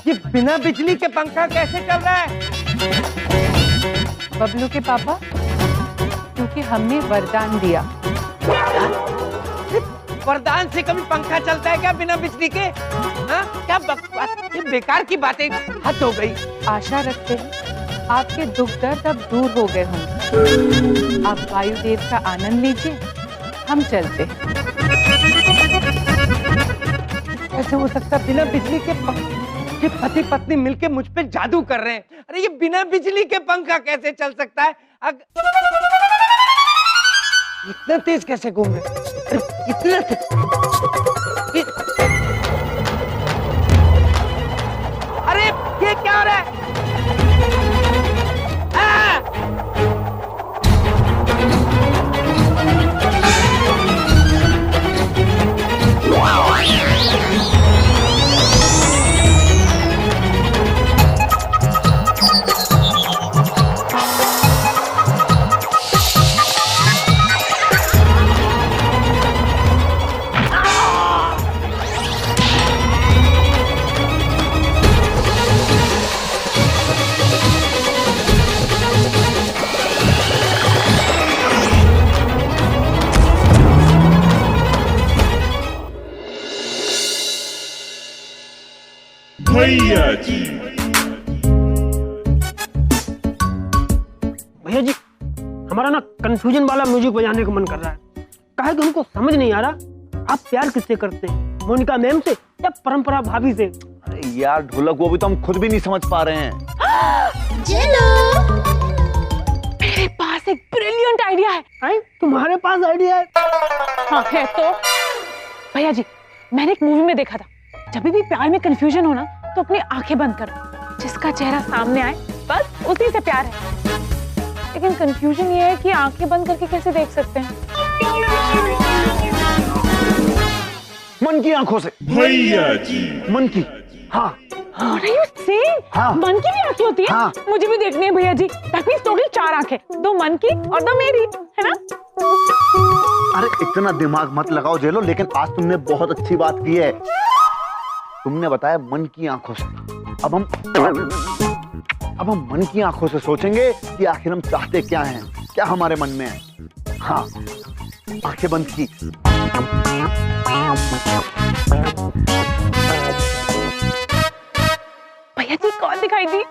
[SPEAKER 3] ये बिना बिजली के पंखा कैसे चल रहा है?
[SPEAKER 6] बबलू के पापा, क्योंकि हमने वरदान दिया।
[SPEAKER 3] वरदान से कभी पंखा चलता है क्या बिना बिजली के? हाँ? क्या बकवास, ये बेकार की बातें, हद हो गई।
[SPEAKER 6] आशा रखते हैं आपके दुख दर्द अब दूर हो गए होंगे। आप वायुदेव का आनंद लीजिए, हम चलते हैं।
[SPEAKER 3] कैसे हो सकता बिना बिजली के ये पति पत्नी मिलके मुझ पे जादू कर रहे हैं। अरे ये बिना बिजली के पंखा कैसे चल सकता है? इतना तेज कैसे घूम रहे? इतना अरे ये क्या हो रहा है?
[SPEAKER 10] भैया जी, हमारा ना कंफ्यूजन वाला म्यूजिक बजाने का मन कर रहा है। काहे कि उनको समझ नहीं आ रहा आप प्यार किससे करते हैं, मोनिका मैम से या परंपरा भाभी से।
[SPEAKER 8] अरे यार ढोलक, वो भी तो हम खुद भी नहीं समझ पा रहे हैं।
[SPEAKER 9] मेरे पास एक ब्रिलियंट आइडिया है।
[SPEAKER 10] तुम्हारे पास आइडिया है?
[SPEAKER 9] हाँ है तो। भैया जी, मैंने एक मूवी में देखा था, जब भी प्यार में कंफ्यूजन हो ना तो अपनी आंखें बंद करो, जिसका चेहरा सामने आए बस उसी से प्यार है। लेकिन कंफ्यूजन ये है कि आंखें बंद करके कैसे देख सकते हैं?
[SPEAKER 8] मन की आंखों से।
[SPEAKER 10] भैया जी,
[SPEAKER 8] मन की। हाँ।
[SPEAKER 9] What are you saying?
[SPEAKER 8] हाँ।
[SPEAKER 9] मन की भी आंखें होती है?
[SPEAKER 8] हाँ।
[SPEAKER 9] मुझे भी देखनी है भैया जी। That means टोटल 4 आंखें, 2 मन की और 2 मेरी, है ना?
[SPEAKER 8] अरे इतना दिमाग मत लगाओ जेलो, लेकिन आज तुमने बहुत अच्छी बात की है। तुमने बताया मन की आंखों से। अब हम मन की आंखों से सोचेंगे कि आखिर हम चाहते क्या हैं, क्या हमारे मन में है। हाँ, आंखें बंद की।
[SPEAKER 9] भैया जी कौन दिखाई दी?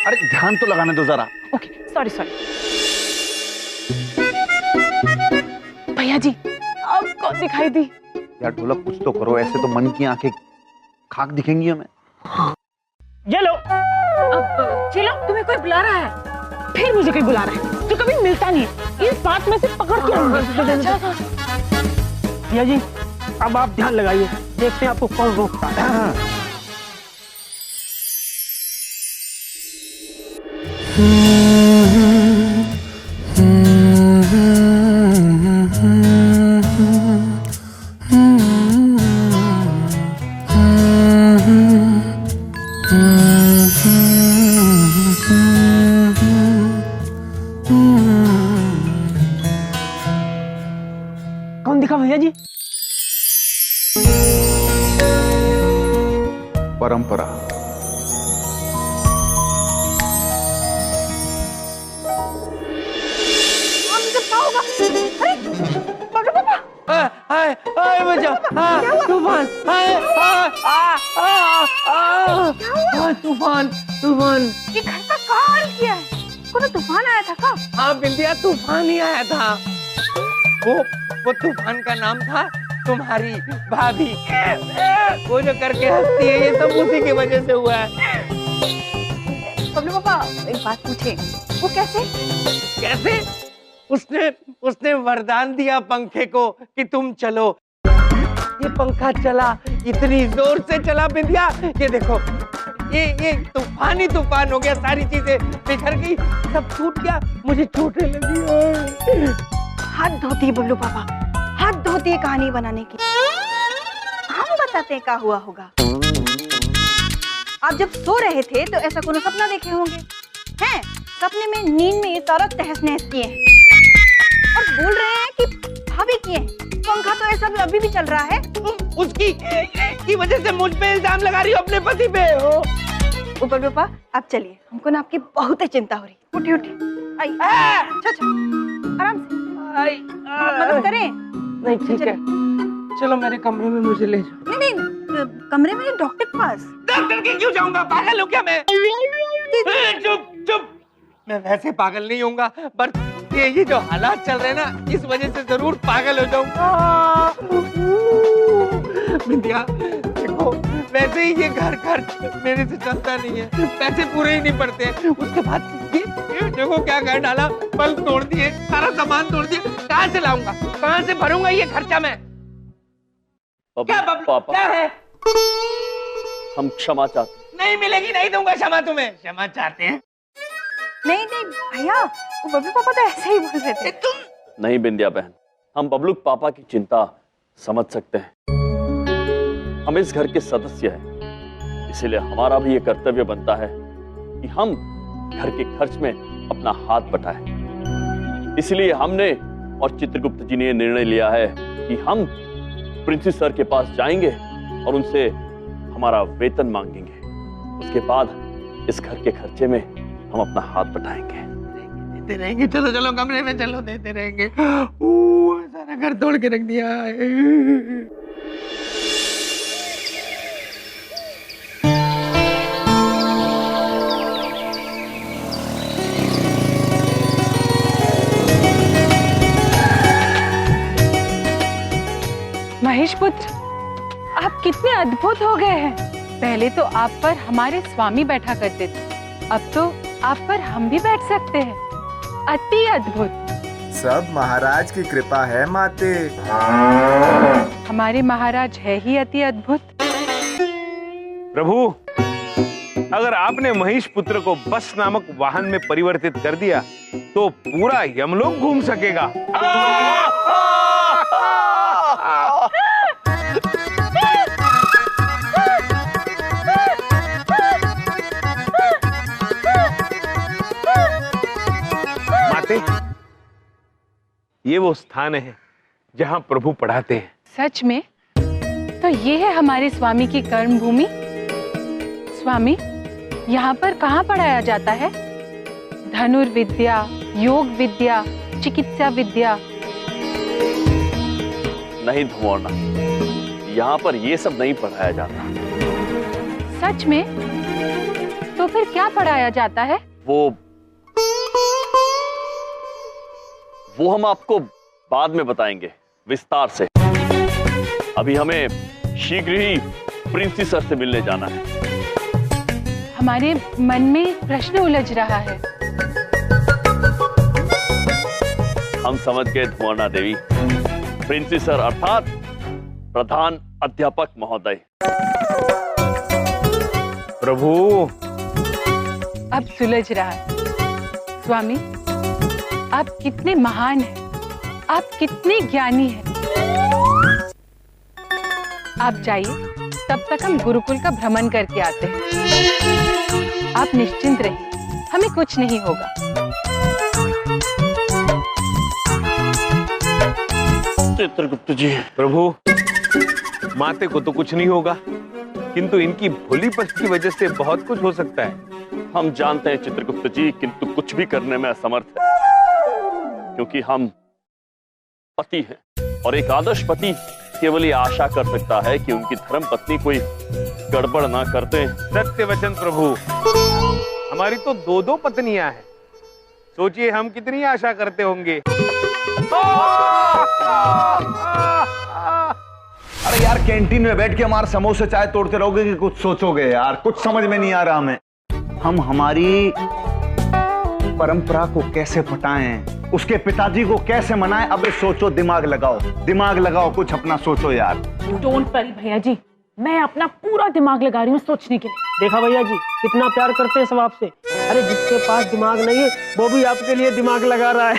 [SPEAKER 8] अरे ध्यान तो लगाने दो जरा।
[SPEAKER 9] Okay, sorry. भैया जी अब कौन दिखाई दी?
[SPEAKER 8] यार ढोलक, कुछ तो करो, ऐसे तो मन की आंखें खाक दिखेंगी हमें।
[SPEAKER 10] ये लो।
[SPEAKER 9] चलो, तुम्हें कोई बुला रहा है। फिर मुझे कोई बुला रहा है जो कभी मिलता नहीं है। इस बात में से पकड़ के रखूंगा।
[SPEAKER 10] भैया जी, अब आप ध्यान लगाइए, देखते हैं आपको कौन रोकता है। कौन दिखा भैया जी?
[SPEAKER 8] परंपरा।
[SPEAKER 3] तूफान।
[SPEAKER 1] ये घर का क्या हाल किया है? कोई तूफान आया था क्या?
[SPEAKER 3] हाँ बिंदिया, तूफान ही आया था। वो तूफान का नाम था तुम्हारी भाभी। वो जो करके हंसती है, ये सब उसी की वजह से हुआ है।
[SPEAKER 1] बबलू पापा, एक बात पूछे, वो कैसे?
[SPEAKER 3] कैसे? उसने वरदान दिया पंखे को कि तुम चलो। ये पंखा चला, कितनी जोर से चला बिंदिया, ये देखो, ये तूफानी तूफान हो गया, सारी चीजें बिखर गई, सब टूट गया, मुझे चोटें लगी।
[SPEAKER 1] हाथ धोती है बबलू पापा, हाथ धोती है कहानी बनाने की। हम बताते हैं क्या हुआ होगा। आप जब सो रहे थे तो ऐसा कोनो सपना देखे होंगे, हैं? सपने में नींद में ये सारा तहस नहस किए हैं और बोल रहे हैं कि भाभी किए हैं। पंखा तो ऐसा भी अभी भी चल रहा है।
[SPEAKER 3] उसकी की वजह से मुझ पे इल्जाम लगा रही हो, अपने पति पे हो।
[SPEAKER 1] ऊपर पापा आप चलिए, हमको ना आपकी बहुत चिंता हो रही। उठी उठी, अच्छा आराम से, मदद करें।
[SPEAKER 3] नहीं ठीक है, चलो मेरे कमरे में मुझे ले जाओ।
[SPEAKER 1] नहीं कमरे में, डॉक्टर के पास।
[SPEAKER 3] डॉक्टर के क्यों जाऊंगा, पागल हो क्या मैं? चुप चुप, मैं वैसे पागल नहीं होऊंगा, पर ये जो हालात चल रहे हैं ना, इस वजह से जरूर पागल हो जाऊंगा। बिंदिया देखो, वैसे ही ये घर मेरे से चलता नहीं है, पैसे पूरे ही नहीं पड़ते हैं। उसके बाद ये देखो क्या कर डाला, पल तोड़ दिए, सारा सामान तोड़ दिए, कहाँ से लाऊंगा, कहाँ से भरूंगा ये खर्चा मैं? क्या
[SPEAKER 4] पापा,
[SPEAKER 3] क्या है?
[SPEAKER 4] हम क्षमा चाहते हैं।
[SPEAKER 3] नहीं मिलेगी, नहीं दूंगा क्षमा तुम्हें। क्षमा चाहते हैं?
[SPEAKER 1] नहीं भैया, वो बबलू पापा तो ऐसे ही बोल रहे थे।
[SPEAKER 4] नहीं बिंदिया बहन, हम बबलू पापा की चिंता समझ सकते हैं। हम इस घर के सदस्य हैं, इसीलिए हमारा भी ये कर्तव्य बनता है कि हम घर के खर्च में अपना हाथ बटाएं। इसलिए हमने और चित्रगुप्त जी ने ये निर्णय लिया है कि हम प्रिंसिस सर के पास जाएंगे और उनसे हमारा वेतन मांगेंगे। उसके बाद इस घर के खर्चे में हम अपना हाथ बटाएंगे।
[SPEAKER 3] देते रहेंगे, चलो चलो कमरे में चलो, देते रहेंगे। सारा घर तोड़ के रख दिया।
[SPEAKER 6] महेश पुत्र, आप कितने अद्भुत हो गए हैं। पहले तो आप पर हमारे स्वामी बैठा करते थे, अब तो आप पर हम भी बैठ सकते हैं। अति अद्भुत।
[SPEAKER 13] सब महाराज की कृपा है माते।
[SPEAKER 6] हमारे महाराज है ही अति अद्भुत।
[SPEAKER 7] प्रभु, अगर आपने महिष पुत्र को बस नामक वाहन में परिवर्तित कर दिया तो पूरा यमलोक घूम सकेगा। माते, ये वो स्थान है जहाँ प्रभु पढ़ाते हैं।
[SPEAKER 6] सच में? तो ये है हमारे स्वामी की कर्म भूमि। स्वामी, यहाँ पर कहाँ पढ़ाया जाता है? धनुर्विद्या, योग विद्या, चिकित्सा विद्या?
[SPEAKER 4] नहीं धुमौना, यहाँ पर ये सब नहीं पढ़ाया जाता।
[SPEAKER 6] सच में? तो फिर क्या पढ़ाया जाता है?
[SPEAKER 4] वो हम आपको बाद में बताएंगे विस्तार से। अभी हमें शीघ्र ही प्रिंसिस सर से मिलने जाना है।
[SPEAKER 6] हमारे मन में एक प्रश्न उलझ रहा है।
[SPEAKER 4] हम समझ गए धुमौना देवी। प्रिंसिस सर अर्थात प्रधान अध्यापक महोदय।
[SPEAKER 7] प्रभु,
[SPEAKER 6] अब सुलझ रहा है। स्वामी, आप कितने महान हैं, आप कितने ज्ञानी हैं। आप जाइए, तब तक हम गुरुकुल का भ्रमण करके आते हैं। आप निश्चिंत रहिए, हमें कुछ नहीं होगा।
[SPEAKER 4] चित्रगुप्त जी।
[SPEAKER 7] प्रभु, माते को तो कुछ नहीं होगा, किंतु इनकी भोलीपन की वजह से बहुत कुछ हो सकता है।
[SPEAKER 4] हम जानते हैं चित्रगुप्त जी, किंतु कुछ भी करने में असमर्थ है, क्योंकि हम पति हैं और एक आदर्श पति केवल ये आशा कर सकता है कि उनकी धर्म पत्नी कोई गड़बड़ ना करते।
[SPEAKER 7] सत्य वचन प्रभु, हमारी तो दो दो पत्नियां हैं। सोचिए हम कितनी आशा करते होंगे।
[SPEAKER 8] अरे यार, कैंटीन में बैठ के हमारे समोसे चाय तोड़ते रहोगे कि कुछ सोचोगे? यार कुछ समझ में नहीं आ रहा हमें। हम हमारी परंपरा को कैसे पटाएं, उसके पिताजी को कैसे मनाएं? अब सोचो, दिमाग लगाओ, दिमाग लगाओ, कुछ अपना सोचो यार।
[SPEAKER 9] डोंट वरी भैया जी, मैं अपना पूरा दिमाग लगा रही हूँ सोचने के लिए।
[SPEAKER 10] देखा भैया जी कितना प्यार करते हैं सब आपसे। अरे जिसके पास दिमाग नहीं है वो भी आपके लिए दिमाग लगा रहा है।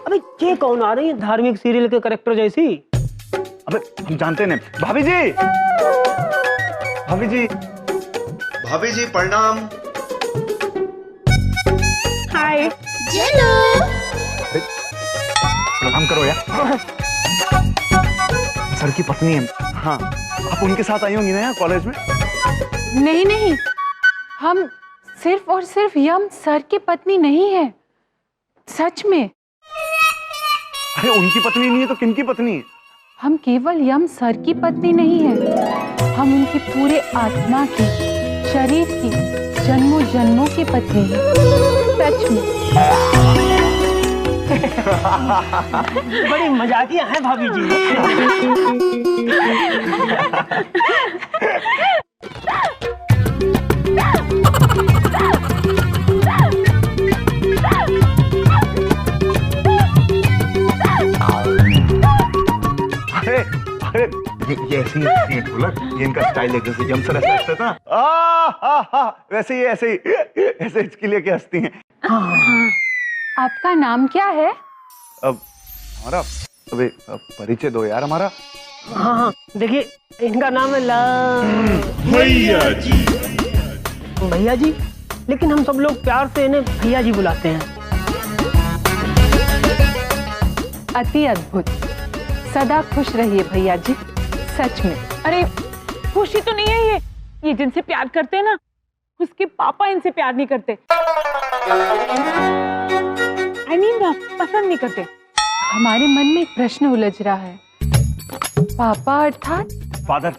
[SPEAKER 10] अबे ये कौन आ रही है धार्मिक सीरियल के कैरेक्टर जैसी?
[SPEAKER 8] अबे हम जानते नहीं। भाभी जी, भाभी जी,
[SPEAKER 13] भाभी जी प्रणाम।
[SPEAKER 9] हाय।
[SPEAKER 8] प्रणाम करो यार। सर की पत्नी है। हाँ, आप उनके साथ आई होंगी ना यहाँ कॉलेज में?
[SPEAKER 6] नहीं नहीं, हम सिर्फ और सिर्फ यम सर की पत्नी नहीं है, सच में।
[SPEAKER 8] अरे उनकी पत्नी नहीं है तो किनकी पत्नी है?
[SPEAKER 6] हम केवल यम सर की पत्नी नहीं है, हम उनकी पूरे आत्मा की, शरीर की, जन्मों जन्मों की पत्नी है, सच में।
[SPEAKER 10] बड़ी मजाकिया है भाभी जी।
[SPEAKER 8] अरे अरे ये ऐसे ही ढोलक, ये इनका स्टाइल है, जैसे यम सर ऐसे हंसते था। वैसे ही ऐसे इसके लिए क्या हंसती हैं?
[SPEAKER 6] आपका नाम क्या है?
[SPEAKER 8] अब हमारा अबे परिचय दो यार हमारा।
[SPEAKER 10] हाँ, देखिए इनका नाम है भैया जी, लेकिन हम सब लोग प्यार से इन्हें भैया जी बुलाते हैं।
[SPEAKER 6] अति अद्भुत, सदा खुश रहिए भैया जी, सच में।
[SPEAKER 9] अरे खुशी तो नहीं है ये जिनसे प्यार करते हैं ना, उसके पापा इनसे प्यार नहीं करते। I mean, पसंद नहीं करते।
[SPEAKER 6] हमारे मन में एक प्रश्न उलझ रहा है, पापा अर्थात?
[SPEAKER 8] फादर,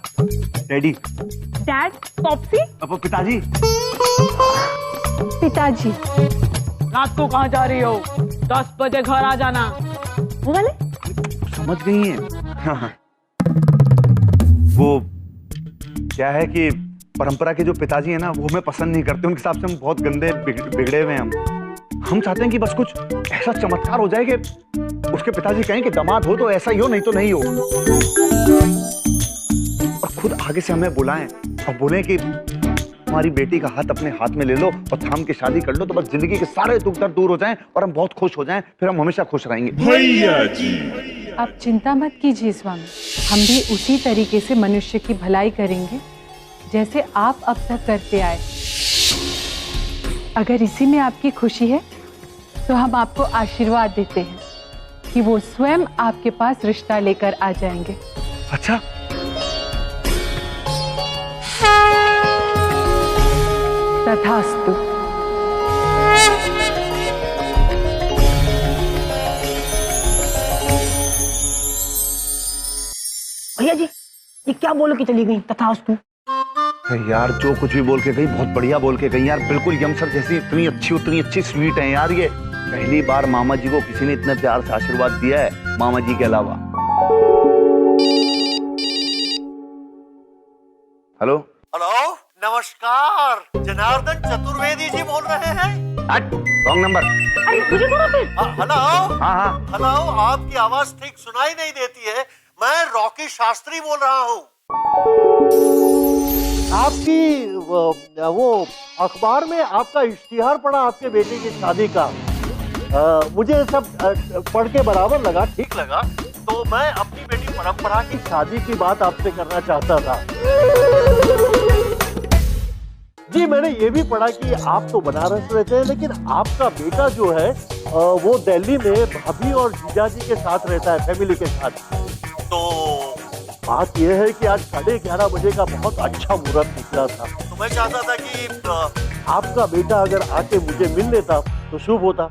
[SPEAKER 8] डैडी,
[SPEAKER 9] डैड, पॉप्सी,
[SPEAKER 8] अब पिताजी।
[SPEAKER 6] पिताजी।
[SPEAKER 9] रात को कहाँ जा रही हो? 10 बजे घर आ जाना। वो वाले
[SPEAKER 8] समझ गई हैं? हाँ। वो क्या है कि परंपरा के जो पिताजी है ना, वो हमें पसंद नहीं करते। उनके हिसाब से हम बहुत गंदे बिगड़े हुए हैं। हम चाहते हैं कि बस कुछ ऐसा चमत्कार हो जाए कि उसके पिताजी कहें कि दामाद हो तो ऐसा ही हो, नहीं तो नहीं हो। और खुद आगे से हमें बुलाएं और बोलें कि हमारी बेटी का हाथ अपने हाथ में ले लो और थाम के शादी कर लो, तो बस जिंदगी के सारे दुख दर्द दूर हो जाएं और हम बहुत खुश हो जाएं, फिर हम हमेशा खुश रहेंगे।
[SPEAKER 13] भैया जी,
[SPEAKER 6] आप चिंता मत कीजिए स्वामी, हम भी उसी तरीके से मनुष्य की भलाई करेंगे जैसे आप अब तक करते आए। अगर इसी में आपकी खुशी है तो हम आपको आशीर्वाद देते हैं कि वो स्वयं आपके पास रिश्ता लेकर आ जाएंगे।
[SPEAKER 8] अच्छा,
[SPEAKER 6] तथास्तु।
[SPEAKER 10] भैया जी ये क्या बोल के चली गई तथास्तु?
[SPEAKER 8] यार जो कुछ भी बोल के गई बहुत बढ़िया बोल के गई यार, बिल्कुल यम सर जैसी इतनी अच्छी स्वीट है यार। ये पहली बार मामा जी को किसी ने इतने प्यार से आशीर्वाद दिया है मामा जी के अलावा। हेलो
[SPEAKER 5] हेलो, नमस्कार, जनार्दन चतुर्वेदी जी बोल रहे हैं?
[SPEAKER 8] Wrong number.
[SPEAKER 9] अरे तुझे कौन है?
[SPEAKER 5] हेलो।
[SPEAKER 8] हाँ,
[SPEAKER 5] हेलो, आपकी आवाज ठीक सुनाई नहीं देती है। मैं रॉकी शास्त्री बोल रहा हूँ। आपकी वो अखबार में आपका इश्तिहार पड़ा आपके बेटे की शादी का। मुझे सब पढ़ के बराबर लगा, ठीक लगा, तो मैं अपनी बेटी परंपरा की शादी की बात आपसे करना चाहता था। जी मैंने ये भी पढ़ा कि आप तो बनारस रहते हैं, लेकिन आपका बेटा जो है वो दिल्ली में भाभी और जीजा जी के साथ रहता है, फैमिली के साथ। तो बात यह है कि आज 11:30 बजे का बहुत अच्छा मुहूर्त निकला था, तो मैं चाहता था कि आपका बेटा अगर आके मुझे मिल लेता तो शुभ होता।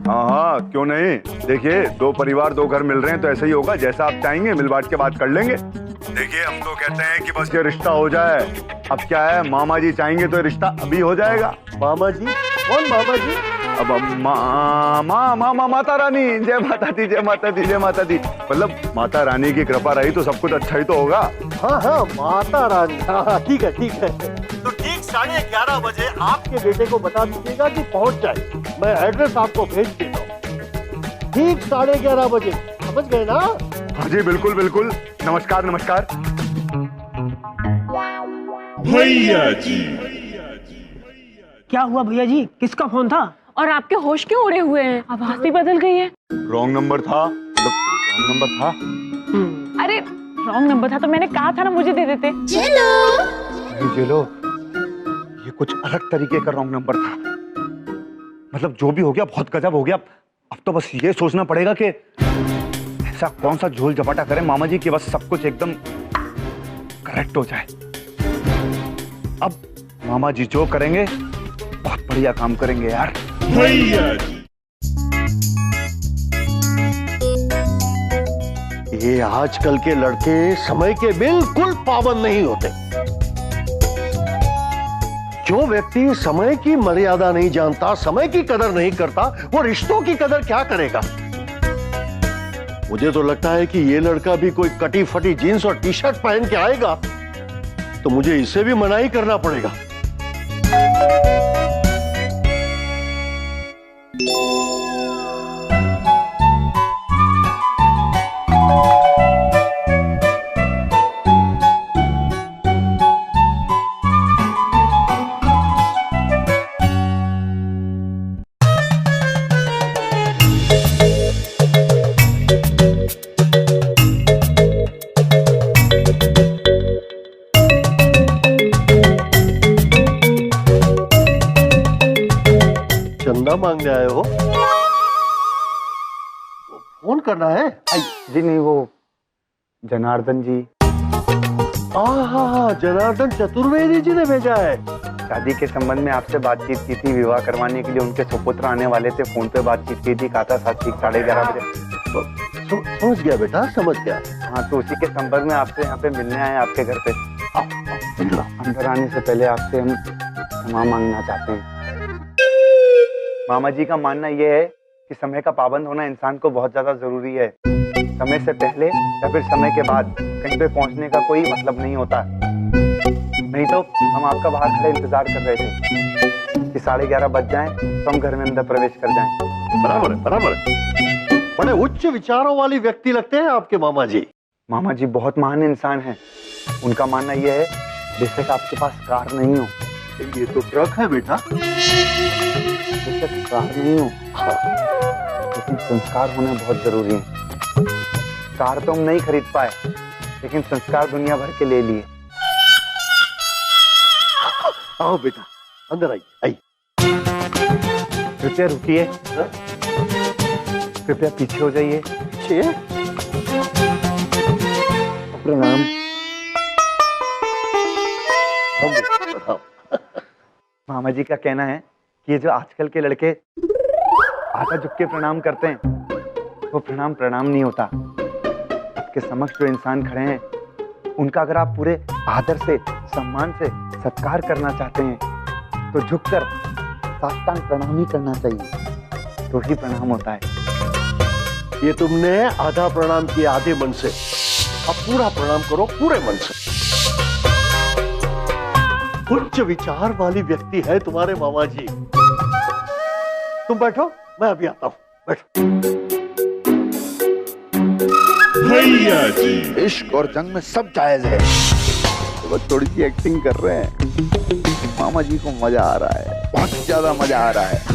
[SPEAKER 8] हाँ, क्यों नहीं। देखिए, दो परिवार दो घर मिल रहे हैं तो ऐसा ही होगा, जैसा आप चाहेंगे मिल बांट के बात कर लेंगे। देखिए हम तो कहते हैं कि बस ये रिश्ता हो जाए। अब क्या है, मामा जी चाहेंगे तो रिश्ता अभी हो जाएगा।
[SPEAKER 5] मामा जी? कौन मामा जी?
[SPEAKER 8] अब माता रानी। जय माता दी, जय माता दी, जय माता दी। मतलब माता रानी की कृपा रही तो सब कुछ अच्छा ही तो होगा।
[SPEAKER 5] हाँ, माता रानी। हाँ, ठीक है। तो ठीक 11:30 बजे आपके बेटे को बता दीजिएगा कि पहुंच जाए। मैं एड्रेस आपको भेज देता हूँ। ठीक 11:30 बजे, समझ गए ना?
[SPEAKER 8] हाँ जी बिल्कुल बिल्कुल, नमस्कार नमस्कार।
[SPEAKER 13] भैया जी।
[SPEAKER 10] क्या हुआ भैया जी, किसका फोन था?
[SPEAKER 9] और आपके होश क्यों उड़े हुए हैं? आवाज भी बदल गई है।
[SPEAKER 8] रॉन्ग नंबर था, रॉन्ग नंबर था।
[SPEAKER 9] अरे रॉन्ग नंबर था तो मैंने कहा था ना मुझे दे देते।
[SPEAKER 8] नहीं जेलो, ये कुछ अलग तरीके का रॉन्ग नंबर था। मतलब जो भी हो गया बहुत गजब हो गया। अब तो बस ये सोचना पड़ेगा कि ऐसा कौन सा झोल झपाटा करें मामा जी कि बस सब कुछ एकदम करेक्ट हो जाए। अब मामा जी जो करेंगे बहुत बढ़िया काम करेंगे यार।
[SPEAKER 13] भैया जी।
[SPEAKER 5] ये आजकल के लड़के समय के बिल्कुल पाबंद नहीं होते। जो व्यक्ति समय की मर्यादा नहीं जानता, समय की कदर नहीं करता, वो रिश्तों की कदर क्या करेगा? मुझे तो लगता है कि ये लड़का भी कोई कटी फटी जीन्स और टी शर्ट पहन के आएगा तो मुझे इसे भी मनाही करना पड़ेगा। चंदा मांगने आए हो? फोन करना है?
[SPEAKER 8] जी नहीं, वो जनार्दन जी।
[SPEAKER 5] हाँ, जनार्दन चतुर्वेदी जी ने भेजा है।
[SPEAKER 8] शादी के संबंध में आपसे बातचीत की थी, विवाह करवाने के लिए उनके सुपुत्र आने वाले थे, फोन पे बातचीत की थी, कहा था 11:30 बजे।
[SPEAKER 5] समझ गया बेटा, समझ गया।
[SPEAKER 8] हाँ तो उसी के संबंध में आपसे यहाँ पे मिलने आए, आपके घर पे। अंदर आने से पहले आपसे हम क्षमा मांगना चाहते हैं। मामा जी का मानना यह है कि समय का पाबंद होना इंसान को बहुत ज्यादा जरूरी है। समय से पहले या फिर समय के बाद कहीं पे पहुंचने का कोई मतलब नहीं होता। नहीं तो हम आपका बाहर खड़े इंतजार कर रहे थे कि 11:30 बज जाएं तो हम घर में अंदर प्रवेश कर जाएं।
[SPEAKER 5] बराबर है, बराबर है। बड़े उच्च विचारों वाली व्यक्ति लगते हैं आपके मामा जी।
[SPEAKER 8] मामा जी बहुत महान इंसान हैं। उनका मानना यह है बेशक आपके पास कार नहीं हो,
[SPEAKER 5] ये तो ट्रक है बेटा।
[SPEAKER 8] बेशक कार नहीं हो लेकिन संस्कार होना बहुत जरूरी है। कार तो हम नहीं खरीद पाए लेकिन संस्कार दुनिया भर के ले लिए।
[SPEAKER 5] आओ बेटा, अंदर आई।
[SPEAKER 8] कृपया रुकिए, कृपया पीछे हो जाइए।
[SPEAKER 5] पीछे?
[SPEAKER 8] प्रणाम। मामा जी का कहना है कि ये जो आजकल के लड़के आधा झुक के प्रणाम करते हैं वो प्रणाम नहीं होता। आपके समक्ष जो इंसान खड़े हैं उनका अगर आप पूरे आदर से, सम्मान से सत्कार करना चाहते हैं तो झुककर साष्टांग प्रणाम ही करना चाहिए, तो ही प्रणाम होता है।
[SPEAKER 5] ये तुमने आधा प्रणाम किया आधे मन से, अब पूरा प्रणाम करो पूरे मन से। उच्च विचार वाली व्यक्ति है तुम्हारे मामा जी। तुम बैठो, मैं अभी आता हूं। बैठो।
[SPEAKER 13] भैया जी।
[SPEAKER 8] इश्क और जंग में सब जायज है, तो बस थोड़ी सी एक्टिंग कर रहे हैं। मामा जी को मजा आ रहा है, बहुत ज्यादा मजा आ रहा है।